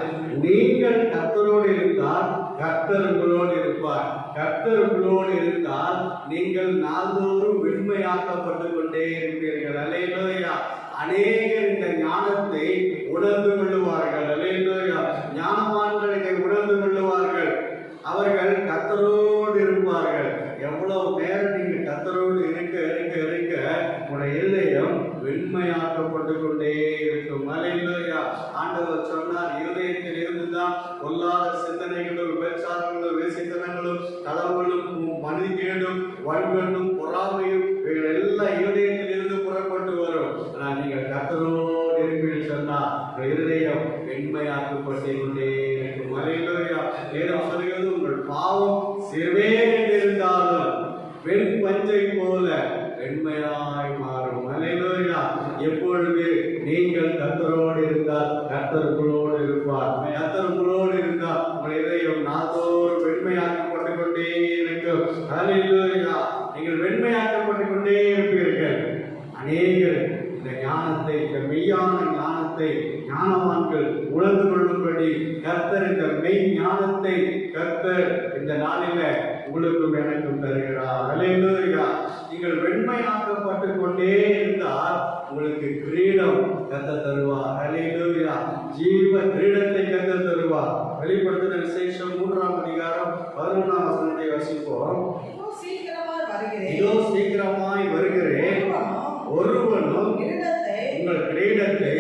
நீங்கள் கர்த்தரோடு இருந்தால் கர்த்தர் உங்களோடு இருப்பார். கர்த்தர் உங்களோடு இருந்தால் நீங்கள் நாள்தோறும் வெண்மையாக்கப்பட்டு கொண்டே இருப்பீர்கள். அல்லேலூயா. அநேகர் இந்த ஞானத்தை உணர்ந்து கொள்ளுவார்கள். அல்லேலூயா. ஞானவான்கள் இதை உணர்ந்து கொள்ளுவார்கள். அவர்கள் கர்த்தரோடு இருப்பார்கள். எவ்வளவு நேரம் நீங்கள் கர்த்தரோடு இருக்க இருக்க இருக்க உங்களுடைய இருதயம் வெண்மையாக்கப்பட்டு கொண்டே இருக்கும். அல்லேலூயா. ஆண்டவர் சொன்னார், இருதயத்தில் இருந்துதான் பொல்லாத சிந்தனைகளும், விபச்சாரங்களும், வேசித்தனங்களும், களவுகளும், மனிதனும், வன்களும், பொறாமையும் எல்லாம் இருதயத்தில் இருந்து புறப்பட்டு வரும். ஆனால் நீங்கள் கர்த்தரோடு இருப்பீர்கள் சொன்னால் இருதயம் வெண்மையாக்கப்பட்டு கொண்டே இருக்கும். அல்லேலூயா. வேதம் சொல்கிறது, உங்கள் பாவம் சிறுவேறு இருந்தாலும் வெண் பஞ்சை போல வெண்மையாய் மாறும். அல்லேலூயா. எப்பொழுது நீங்கள் கர்த்தரோடு இருந்தால் கர்த்தர் உங்களோடு இருப்பார். கர்த்தர் உங்களோடு இருந்தால் உங்கள் இதயம் நாள்தோறும் வெண்மையாக்கப்பட்டு கொண்டே இருக்கும். அல்லேலூயா. நீங்கள் வெண்மையாக்கப்பட்டு கொண்டே இருப்பீர்கள். அநேகர் இந்த ஞானத்தை, இந்த மெய்யான ஞானத்தை ஞானவான்கள் உணர்ந்து கொள்ளும்படி கர்த்தர் இந்த மெய் ஞானத்தை கர்த்தர் இந்த நாளில உங்களுக்கும் எனக்கும் தருகிறார். அல்லேலூயா. நீங்கள் வெண்மையாக்கப்பட்டு கொண்டே இருந்தால் உங்களுக்கு கிரீடம் கர்த்தர் தருவார். அல்லேலூயா. ஜீவ கிரீடத்தை கர்த்தர் தருவார். வெளிப்படுத்தின விசேஷம் 3ஆம் அதிகாரம் 11ஆம் வசனத்தை வாசிப்போம். இதோ சீக்கிரமாய் வருகிறேன், ஒருவனும் உங்கள் கிரீடத்தை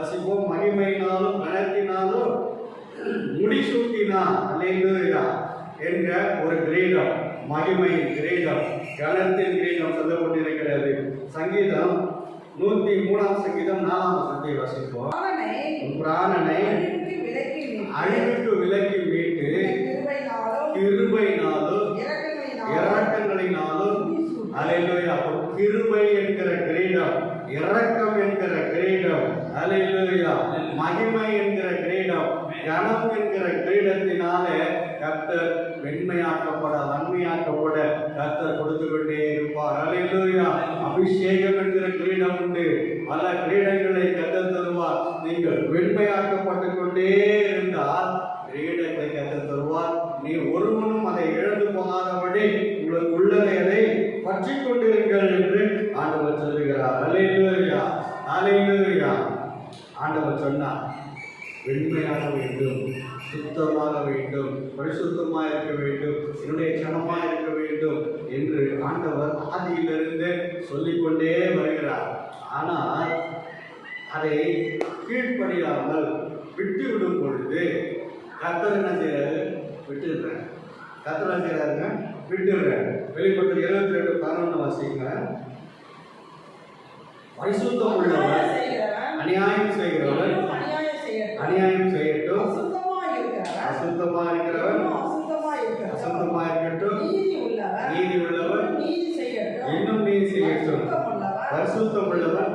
வசிப்போம். மகிமையினாலும் கனத்தினாலும் முடிசூட்டினார். அல்லேலூயா என்ற ஒரு கிரீடம், மகிமையின் கிரீடம், கனத்தின் கிரீடம் சொல்லப்பட்டிருக்கிறது. சங்கீதம் 103 சங்கீதம் 4 வசனத்தை வாசிப்போம். பிராணனை அழிவுக்கு விலக்கி மீட்டு கிருபையினாலும் இரக்கங்களினாலும் அல்லேலூயா. கிருபை என்கிற கிரீடம், இரக்கம் என்கிற கிரீடம், அல்லேலூயா, மகிமை என்கிற கிரீடம், கனம் என்கிற கிரீடத்தினாலே கர்த்தர் வெண்மையாக்கப்பட வன்மையாக்கப்பட கர்த்தர் கொடுத்து கொண்டே இருப்பார். அல்லேலூயா. அபிஷேகம் என்கிற கிரீடம் உண்டு. பல கிரீடங்களை கர்த்தர் தருவார். நீங்கள் வெண்மையாக்கப்பட்டு கொண்டே இருந்தால் கிரீடத்தை கர்த்தர் தருவார். நீ ஒருவனும் அதை இழந்து போகாதபடி உங்களுக்கு உள்ளதை அதை பற்றி கொண்டிருங்கள் என்று ஆண்டவர் சொல்லுகிறார். அல்லேலூயா, அல்லேலூயா. ஆண்டவர் சொன்னார், வெண்மையாக வேண்டும், சுத்தமாக வேண்டும், பரிசுத்தமாக இருக்க வேண்டும், என்னுடைய கனமாக இருக்க வேண்டும் என்று ஆண்டவர் ஆதியிலிருந்து சொல்லிக்கொண்டே வருகிறார். ஆனால் அதை கீழ்ப்படியாமல் விட்டுவிடும் பொழுது கர்த்தர் என்ன செய்யறாரு? விட்டுடுறாரு. கர்த்தர் என்ன செய்யறாருங்க? விட்டுடுறாரு. வெளிப்பட்டு 22:11 வாசிங்க. பரிசுத்தம் உள்ளவர் அநியாயம் செய்கிறவர் அநியாயம் செய்யட்டும், அசுத்தமா இருக்கிறவர் அசுத்தமா இருக்கட்டும், நீதி உள்ளவர் இன்னும் நீதி செய்யட்டும், பரிசுத்தம் உள்ளவர்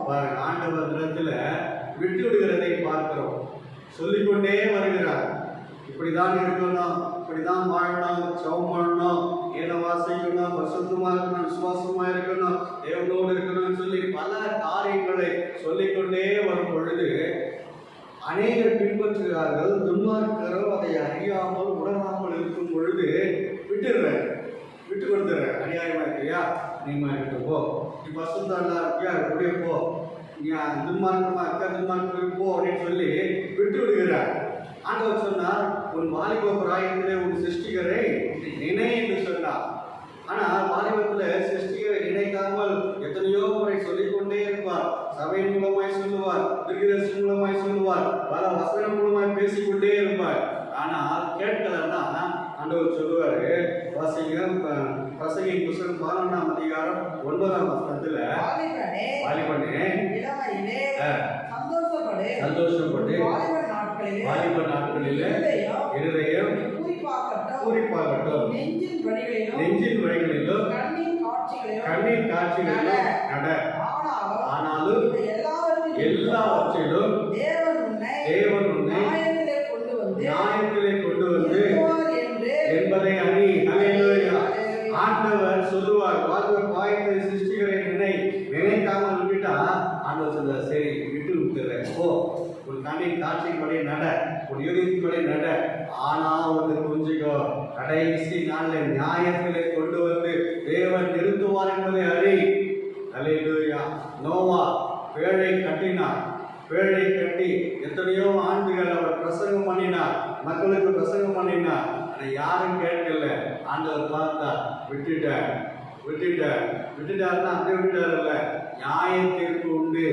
பாருங்க. ஆண்டவர் இடத்துல விட்டு விடுகிறதை பார்க்கிறோம். சொல்லிக்கொண்டே வருகிறார். இப்படிதான் இருக்கணும், இப்படிதான் வாழணும், சவம் பண்ணணும், ஏன வாசிக்கணும், பரிசுத்தமா இருக்கணும், விசுவாசமா இருக்கணும், தேவனோடு இருக்கணும்னு சொல்லி பல காரியங்களை சொல்லிக்கொண்டே வரும் பொழுது அநேகர் பின்பற்றுகிறார்கள். துன்மார்க்கரோ அதை அறியாமல் உணராமல் இருக்கும் பொழுது விட்டுடுறாரு, விட்டு கொடுத்துறாரு. அநியாயமா இருக்கியா, நீமா இருக்க போ, நீ பசுத்தா இருக்கியா அப்படியே போ, நீ துன்மார்க்கமா இருக்கா துன்மார்க்கம் போ அப்படின்னு சொல்லி விட்டு விடுகிறார். ஆண்டவர் சொன்னார், உன் வாலிப பிராயத்திலே உன் சிருஷ்டிகரை நினை என்று சொன்னார். ஆனால் வாலிபத்தில் சிருஷ்டிகரை நினைக்காமல் எத்தனையோ முறை சொல்லிக்கொண்டே இருப்பார். சபையின் மூலமாய் சொல்லுவார், திருகிரசு மூலமாய் சொல்லுவார், பல வசனம் மூலமாய் பேசிக்கொண்டே இருப்பார். ஆனால் கேட்கலன்னா ஆண்டவர் சொல்லுவாரு. பிரசங்கின் புத்தகம் 11ஆம் அதிகாரம் 9ஆம் வசனத்துல, வாலிபனே சந்தோஷப்பட்டு வாலிப நாட்களில் இருதயம் பூரிப்பாகட்டும், நெஞ்சின் வழிகளிலும் கண்ணீர் காட்சிகளிலும் நட. ஆனாலும் எல்லாவற்றிலும் தேவன் உன்னை நியாயத்திலே கொண்டு வந்து என்பதை அறி. அல்லேலூயா. ஆண்டவர் சொல்லுவார், வாலிப பாயத்தை சிருஷ்டிகளை நினைக்காமல் விட்டுட்டா ஆண்டவர் சொல்லுவார், சரி விட்டு விட்டுறேன், ஓ உன் கண்ணின் காட்சியின்படி நட, உன் யுகத்தின்படி நட. ஆனா வந்து புரிஞ்சுக்கோ, கடைசி நாளில் நியாயத்திலே கொண்டு வந்து தேவன் நிறுத்துவார் என்பதை அறி. அல்லேலூயா. நோவா பேழை கட்டினார். பேழை கட்டி எத்தனையோ ஆண்டுகள் அவர் பிரசங்கம் பண்ணினார், மக்களுக்கு பிரசங்கம் பண்ணினார். ஆனால் யாரும் கேட்கல. ஆண்டவர் பார்த்தா விட்டுட்டாருன்னா அப்படியே விட்டார்ல. நியாயத்திற்கு உண்டு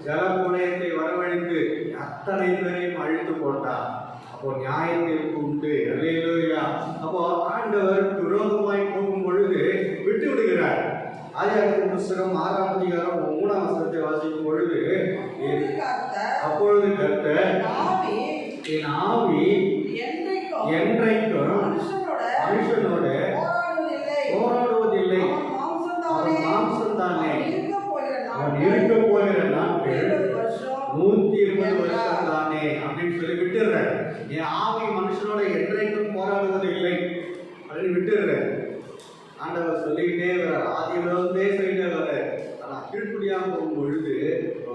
ஜலப்புணையத்தை வரவழைத்து அத்தனை பேரையும் அழித்து போட்டார். அப்போ நியாயத்திற்கு உண்டு. அல்லேலூயா. அப்போ ஆண்டவர் விரோதமாய் போகும் பொழுது விட்டு விடுகிறார். ஆதியாகமம் புத்தகம் 6ஆம் அதிகாரம் 3ஆம் வசனத்தை வாசிக்கும் பொழுது, அப்பொழுது கர்த்தர் என் ஆவி என்றைக்கும் மனுஷனோடு போராடுவதில்லை, அவன் மாம்சம்தானே, அவன் இருக்க போகிற நாட்கள் 120 வருஷம் தானே அப்படின்னு சொல்லி விட்டுடுறாரு. என் ஆவி மனுஷனோட என்றைக்கும் போராடுவதில்லை அப்படின்னு விட்டுடுறாரு. ஆண்டவர் சொல்லிக்கிட்டே வர்றார், ஆதியிலிருந்தே சொல்லிட்டே வர்றாரு. ஆனால் கீழ்ப்படியாமல் போகும் பொழுது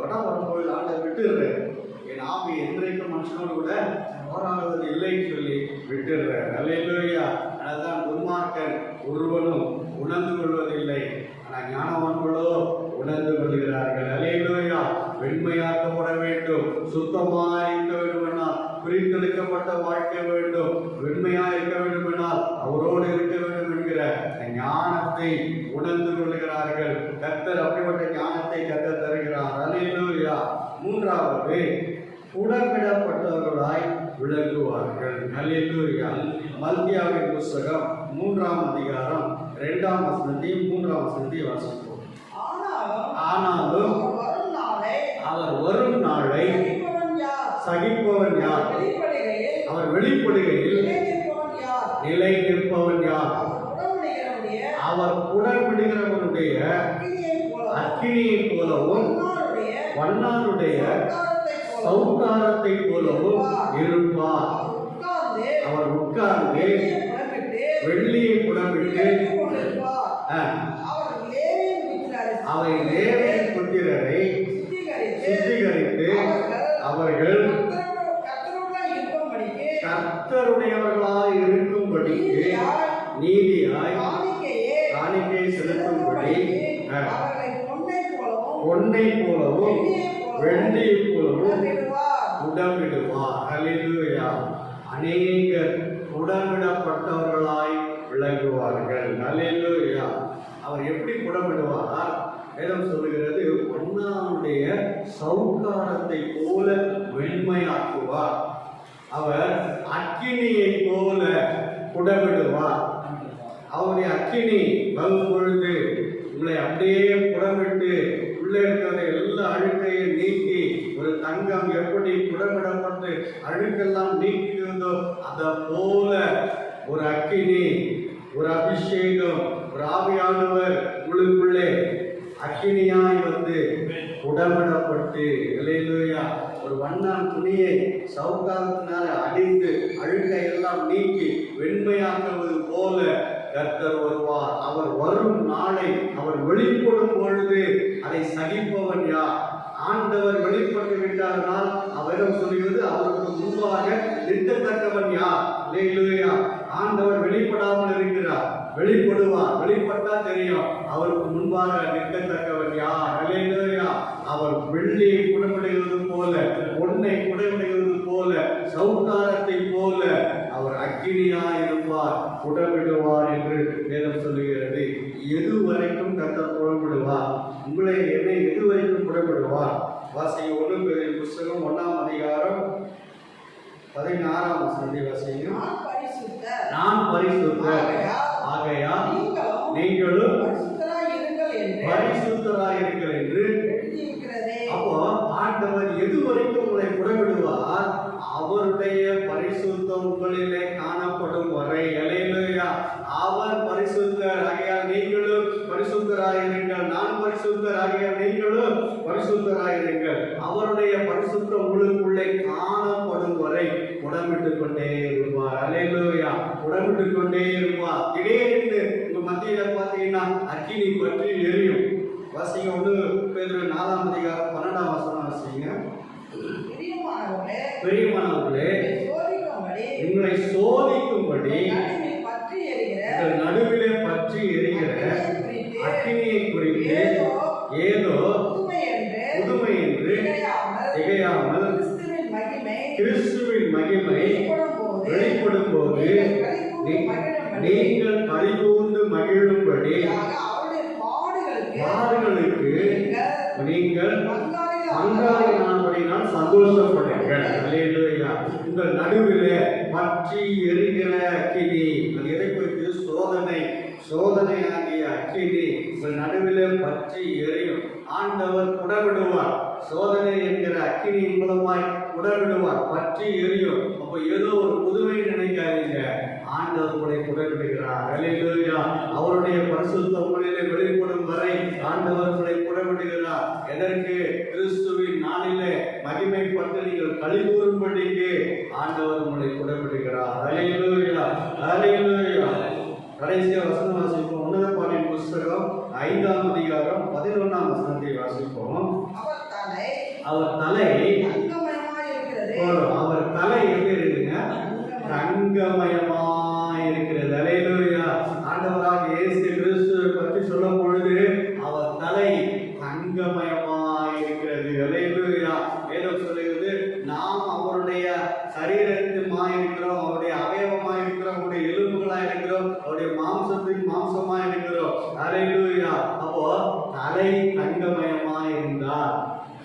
இடம் வரும்பொழுது ஆண்டவர் விட்டுடுறாரு. என் ஆவி என்றைக்கும் மனுஷனோடு கூட போராடுவது இல்லைன்னு சொல்லி விட்டுடுறாரு. அல்லேலூயா. அதனால்தான் துன்மார்க்கன் ஒருவனும் உணர்ந்து கொள்வதில்லை, ஆனால் ஞானவான்களோ உணர்ந்து கொள்கிறார்கள். அல்லேலூயா. வெண்மையாக்கப்பட வேண்டும், சுத்தமாக இருக்க வேண்டுமென்றால், பிரித்தெடுக்கப்பட்ட வாழ்க்கை வேண்டும், வெண்மையாக இருக்க வேண்டுமென்றால் அவரோடு இருக்க வேண்டும் என்கிற ஞானத்தை உணர்ந்து கொள்கிறார்கள். கர்த்தர் அப்படிப்பட்ட ஞானத்தை கர்த்தர் தருகிறார். அல்லேலூயா. மூன்றாவது உடம்பிடப்பட்டவர்களாய் விளங்குவார்கள். அல்லேலூயா. மல்கியாவின் புஸ்தகம் 3ஆம் அதிகாரம் 2ஆம் வசனத்தையும் 3ஆம் வசனத்தையும் வாசிப்போம். ஆனாலும் அவர் வரும் நாளை சகிப்பவன் யார்? அவர் வெளிப்படுகையில் நிலை நிற்பவன் யார்? அவர் உடன்படுகிறவனுடைய அக்கினியை போலவும் வண்ணாருடைய சௌகாரத்தை போலவும் இருப்பார். அவர் உட்கார்ந்து வெள்ளியை புடமிட்டு அவை லேவியின் புத்திரரை சுத்திகரித்து அவர்கள் கர்த்தருடையவர்களாய் இருக்கும்படிக்கு நீதியாய் காணிக்கை செலுத்தும்படி பொன்னை போலவும் வெள்ளியை போலவும் உடம்பிடுவார். அல்லேலூயா. அநேகர் உடம்பிடப்பட்டவர்களாய் விளங்குவார்கள். அல்லேலூயா. அவர் எப்படி உடம்பிடுவார்? வேதம் சொல்லுகிறது, பொன்னானுடைய சௌகாரத்தை போல வெண்மையாக்குவார். அவர் அக்கினியை போல புடமிடுவார். அவருடைய அக்கினி வரும் பொழுது உங்களை அப்படியே புடமிட்டு உள்ளே இருக்கிற எல்லா அழுக்கையும் நீக்கி, ஒரு தங்கம் எப்படி புடமிடப்பட்டு அழுக்கெல்லாம் நீக்குகிறதோ அதை போல ஒரு அக்கினி, ஒரு அபிஷேகம், ஒரு ஆவியானவர் உங்களுக்குள்ளே அக்கினியாய் வந்து உடம்பிடப்பட்டு, அல்லேலூயா, ஒரு வண்ணான் துணியை சௌகாரத்தினால அடித்து அழுக்கை எல்லாம் நீக்கி வெண்மையாக்குவது போல கர்த்தர் வருவார். அவர் வரும் நாளை அவர் வெளிப்படும் பொழுது அதை சகிப்பவன் யார்? ஆண்டவர் வெளிப்பட்டு விட்டார்கள். அவரிடம் சொல்கிறது, அவருக்கு முன்பாக நிற்கத்தக்கவன் யார்? அல்லேலூயா. ஆண்டவர் வெளிப்படாமல் இருக்கிறார், வெளிப்படுவார். வெளிப்பட்டா தெரியும் அவருக்கு முன்பாக நிற்கத்தக்கவன் யார். அல்லேலூயா. அவர் வெள்ளியை குடமிடுகிறது போல, பொன்னை குடமிடுகிறது போல, சௌகாரத்தை போல அவர் அக்கினியாய் இருப்பார், குடமிடுவார் என்று வேதம் சொல்லுகிறது. எது வரைக்கும் கர்த்தர் குடமிடுவார்? உங்களை என்னை எது வரைக்கும் குடமிடுவார்? வாசிங்க 1 பேதுரு புஸ்தகம் 1ஆம் அதிகாரம் 16ஆம் வசனத்தை வாசிங்க. நான் பரிசுத்தர் ஆகையால் நீங்களும் பரிசுத்தராயிருங்கள் என்று. அப்போ ஆண்டவர் எது வரைக்கும் உங்களை குடமிடுவார்? அவருடைய பரிசுத்தம் உங்களிலே காணப்படும் வரை. அல்லேலூயா. அவர் பரிசுத்தர் ஆகையால் நீங்களும் பரிசுத்தராயிருங்கள். நான் பரிசுத்தர் ஆகையால் நீங்களும் பரிசுத்தராயிருங்கள். அவருடைய பரிசுத்தம் உங்களுக்குள்ளே காணப்படும் வரை உடம்பிட்டுக் கொண்டே இருப்பார். அல்லேலூயா. உடம்பிட்டுக் கொண்டே இருப்பார். திடீரென்று உங்க மத்தியில பார்த்தீங்கன்னா அக்கினி பற்றி எரியும். வாசிங்க 1 பேதுரு 4ஆம் அதிகாரம் 12ஆம் வசனம் வாசிங்க. பிரியமானவர்களே, உங்களை சோதிக்கும்படி உங்கள் நடுவிலே பற்றி எரிகிற அக்கினியை குறித்து ஏதோ புதுமை என்று திகையாமல் கிறிஸ்துவின் மகிமை வெளிப்படும் போது நீங்கள் களிகூர்ந்து மகிழும்படி பாடுகளுக்கு நீங்கள் பங்காளியானபடியால் சந்தோஷப்படுங்கள். அல்லேலூயா. உங்கள் நடுவிலே பற்றி எரிகிற அக்கினி, அது எதை குறித்து? சோதனையாகிய அக்கினி உங்கள் நடுவிலே பற்றி எரியும். ஆண்டவர் உடவிடுவார். சோதனை என்கிற அக்கினியின் மூலமாய் உடவிடுவார், பற்றி எரியும். அப்போ ஏதோ ஒரு புதுமை நினைக்காதீங்க, ஆண்டவர் உங்களை உடவிடுகிறார். அல்லேலூயா. அவருடைய பரிசுத்த உங்களிலே வெளிப்படும் வரை ஆண்டவர் உங்களை உடவிடுகிறார். எதற்கு? கிறிஸ்துவின் நாளிலே மகிமைப்பட்டு நீங்கள் களிகூறும்படிக்கு ஆண்டவர் உங்களை உடவிடுகிறார். அல்லேலூயா. அல்லேலூயா. கடைசியா வசனம் வாசிப்போம். உன்னதப்பாட்டின் புஸ்தகம் 5ஆம் அதிகாரம் 11ஆம் வசனத்தை வாசிப்போம். அவர் தலை எப்படி இருக்குங்க? தங்கமயமாய் இருக்கிறது. அல்லேலூயா. ஆண்டவராக இயேசு கிறிஸ்துவை பற்றி சொல்லும் பொழுது அவர் தலை தங்கமயமாய் இருக்கிறது. அல்லேலூயா. வேதம் சொல்லுகிறது, நாம் அவருடைய சரீரத்துமாய் இருக்கிறோம், அவருடைய அவயவமாய் இருக்கிறோம், அவருடைய எலும்புகளாய் இருக்கிறோம், அவருடைய மாம்சத்தின் மாம்சமாய் இருக்கிறோம். அல்லேலூயா. அப்போ தலை தங்கமயமாய் இருந்தார்.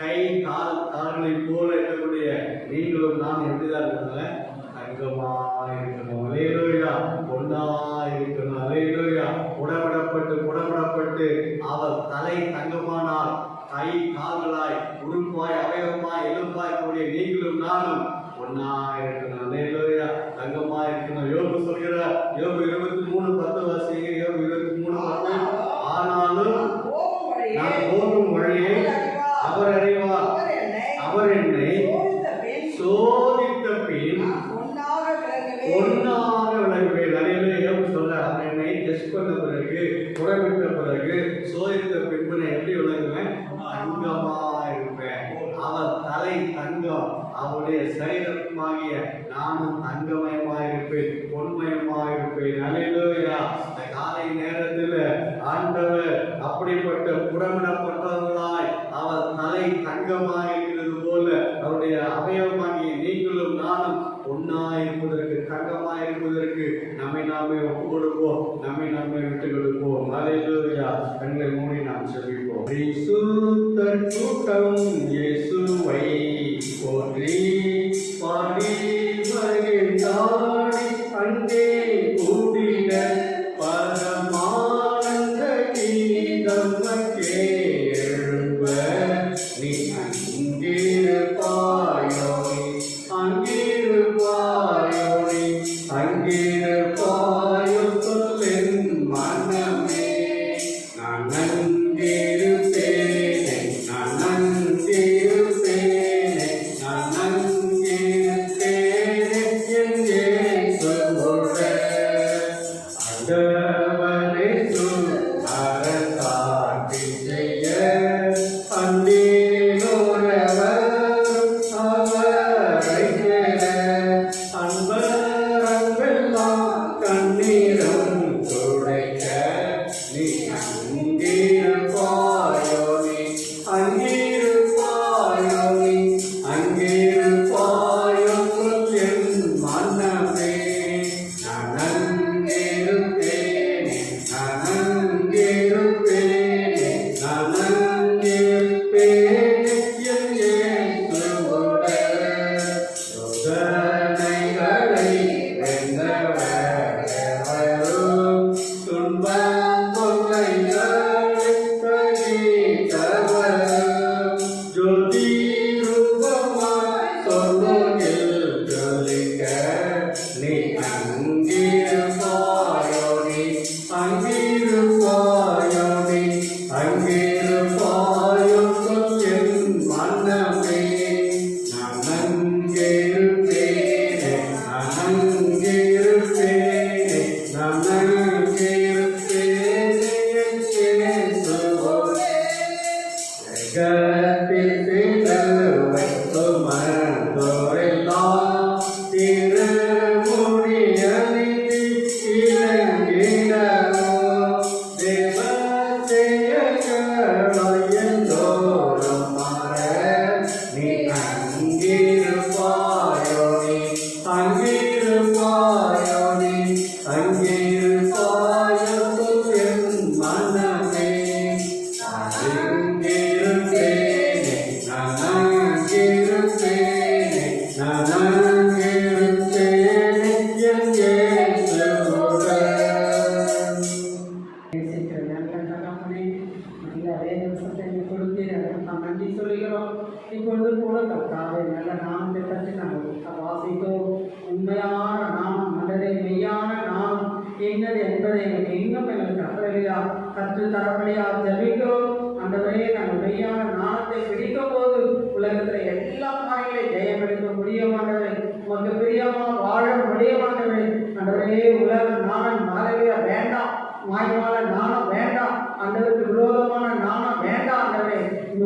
கை கால்களில் கண்மணி போல இருக்கக்கூடிய நீங்களும் நான் எப்படிதான் இருக்கணுங்க? தங்கமா இருக்கணும். அல்லேலூயா. பொன்னா இருக்கணும். அல்லேலூயா. புடமிடப்பட்டு அவர் தலை தங்கமானால் கை கால்களாய் உறுப்பாய் அவயவமாய் எலும்பாய் கூடிய நீங்களும் நானும் பொன்னா இருக்கணும். அல்லேலூயா. தங்கமா இருக்கணும். யோபு சொல்கிறார், யோபு 23:10 வாசிங்க. யோபு 23:10. ஆனாலும் நான் போகும் வழியை அவர் அறிவார். அவர் என்னை சோதித்த பின் பொன்னாக விளங்குவேன். அல்லேலூயா. யோபு சொல்றார், அவர் என்னை டெஸ்ட் பண்ண பிறகு, புறமிட்ட பிறகு, சோதித்த பின்பு நான் எப்படி விளங்குவேன்? தங்கமா இருப்பேன். அவர் தலை தங்கம், அவருடைய சரீரமாகிய நானும் தங்கமயமாயிருப்பேன், பொன்மயமாயிருப்பேன். அல்லேலூயா. இந்த காலை நேரத்தில் ஆண்டவர் அப்படிப்பட்ட புறமிடப்பட்டவர்களாய் அவர் தலை தங்கமாயிருக்கிறது போல அவருடைய அவயவமாகிய நீங்களும் நானும் பொன்னாயிருப்பதற்கு, தங்கமாயிருப்பதற்கு நம்மை நாமே ஒப்புக் கொடுப்போம், நம்மை நாமே விட்டுக் கொடுப்போம். அல்லேலூயா. கண்களை மூடி நாம் செபிப்போம். பரிசுத்தர் கூட்டம் இயேசுவை போற்றி பாடி மகிழ்ந்தாடி அங்கே கூடிட பரமானந்த கீதம் எழுவ நீ அங்கிருப்பாயோ, அங்கிருப்பாயோ, அங்கிருப்பாயோ சொல்லின் மனமே. நான் நன்கிருப்பேனே, நான் நன்கிருப்பேனே, நான் நன்கிருப்பேனே என் இயேசுவோடே. ஆண்டவரே அரசாட்சி செய்ய அன்பேலோரவர் அவரை பெற அன்பர் அன்பெல்லாம் கண்ணீரும் துடைக்க நீ அங்கிருப்பாயோ, நீ அங்கிருப்பாயோ, நீ அங்கிருப்பாயோ சொல் என் மனமே. நான் அங்கிருப்பேனே, நான் அங்கிருப்பேனே, நான் அங்கிருப்பேனே என் இயேசுவோடே. சோதனைகளை வென்றவர் எவரும் துன்பம் தொல்லைகளை சகித்தவர் ஜோதி ரூபமாய் சொர்க்கத்தில் ஜொலிக்க நீ அங்கிருப்பாயோ, நீ அங்கிருப்பாயோ, நீ அங்கிருப்பாயோ சொல் என் மனமே. நான் அங்கிருப்பேனே, நான் அங்கிருப்பேனே, நான் அங்கிருப்பேனே என் இயேசுவோடே. ஜெகத்தில் சிலுவை சுமந்தோரெல்லாம் திருமுடி அணிந்து இறங்கிடவோ. தேவ செயல்களாய் எல்லோரும் மாற நீ அங்கிருப்பாயோ, நீ அங்கிருப்பாயோ, நீ அங்கிருப்பாயோ சொல் என் மனமே. நான் அங்கிருப்பேனே, நான் அங்கிருப்பேனே, நான் அங்கிருப்பேனே என் இயேசுவோடே. நேசிக்கிற நல்ல தகப்பனே, நல்ல வேதவசத்தை நீ கொடுத்தீர், அதற்கு நாம் நன்றி சொல்கிறோம். இப்பொழுது கூட கர்த்தாவே நல்ல நாமத்தை பற்றி நாங்கள் வாசித்தோம். உண்மையான நாமம், மனதை மெய்யான நாமம் என்னது என்பதை எங்களுக்கு எங்களுக்கு அக்கறையா கற்று தரப்படியா ஜபிக்கிறோம். அந்தவரே நாங்கள் மெய்யான நாமத்தை பிடிக்கும் போது உலகத்தில் எல்லா காரியங்களையும் ஜெயம் எடுக்க முடியமாட்டவை, உமக்கு பிரியமா வாழ முடியமாட்டவை. அந்தவரே உலக நாணம் மாறவே வேண்டாம், மாயமான நாணம் வேண்டாம், அந்தவருக்கு விரோதமான நாணம் வேண்டாம். ஆண்டவரே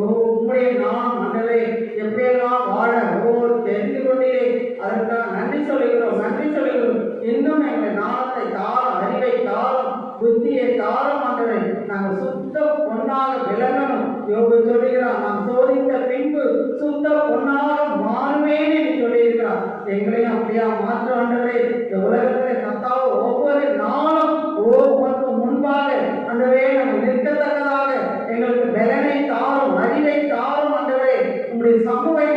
உம்முடைய நாணம் ஆண்டவரே எப்படியெல்லாம் வாழ ஒவ்வொரு தெரிந்து கொண்டீரே, அதற்காக நன்றி சொல்லுகிறோம், நன்றி சொல்லுகிறோம். இன்னும் எங்கள் நாணத்தை தாரம், அறிவை தாரம், புத்தியை தாரம். ஆண்டவரே நாங்கள் சுத்த பொன்னாக விளங்கணும். யோபு சொல்லுகிறார், நாம் சோதித்த பின்பு சுத்த பொன்னாக மாறுவேன் என்று சொல்லியிருக்கிறார். எங்களையும் அப்படியா மாற்ற ஆண்டவரே. இந்த உலகத்தில் கர்த்தாவே ஒவ்வொரு நாளும் உமக்கு முன்பாக ஆண்டவரே நாங்கள் நிற்கத்தக்கதாக எங்களுக்கு பலனை தாரும், அறிவை தாரும். ஆண்டவரே உங்களுடைய சமூகங்களை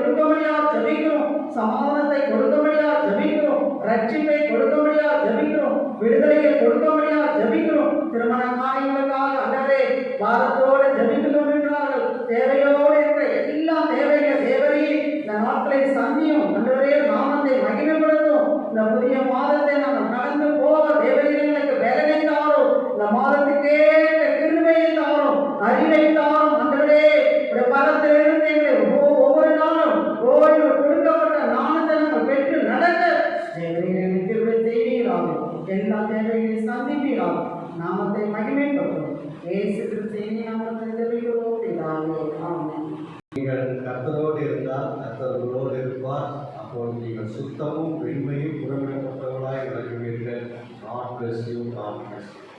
கொடுக்கும்படியா ஜெபிக்கிறோம். சமாதானத்தை கொடுக்கும்படியா ஜெபிக்கிறோம். ரட்சிப்பை கொடுக்கும்படியா ஜெபிக்கிறோம். விடுதலையை கொடுக்கும்படியா ஜெபிக்கிறோம். திருமண காரியங்களுக்காக ஆண்டவரே பாரத்தோடு ஜெபித்துக் கொண்டிருக்கிறார்கள். தேவையோடு இருக்கிற எல்லா தேவைகளை தேவரையே இந்த நாட்களை சந்தியும். ஆண்டவரே நாமத்தை மகிமைப்படுத்தும். இந்த புதிய மாதத்தை நாங்கள் கடந்து போக தேவரீர்களுக்கு வேலை தாரும். இந்த மாதத்துக்கே கிருபையை தாரும், அறிவை தாரும். ஆண்டவரே ஒரு பலத்திலிருந்து எங்களை ஒவ்வொரு நாளும் ஒவ்வொரு கொடுக்கப்பட்ட நாணத்தை நாங்கள் பெற்று நடக்க தேவரீர்களுக்கு கிருபை செய்வீராக. எல்லா தேவைகளையும் சந்திப்பீராக. நாமத்தை மகிமைப்படுத்தும். இயேசு கிறிஸ்துவின் நாமத்தில் ஜெபிக்கிறோம் பிதாவே. ஆமென். நீங்கள் கர்த்தரோடு இருந்தால் கர்த்தர் உங்களோடு இருப்பார். அப்போது நீங்கள் சுத்தமும் வெண்மையும் புறமிடப்பட்டவர்களாய் விளங்குவீர்கள். God bless you. God bless you.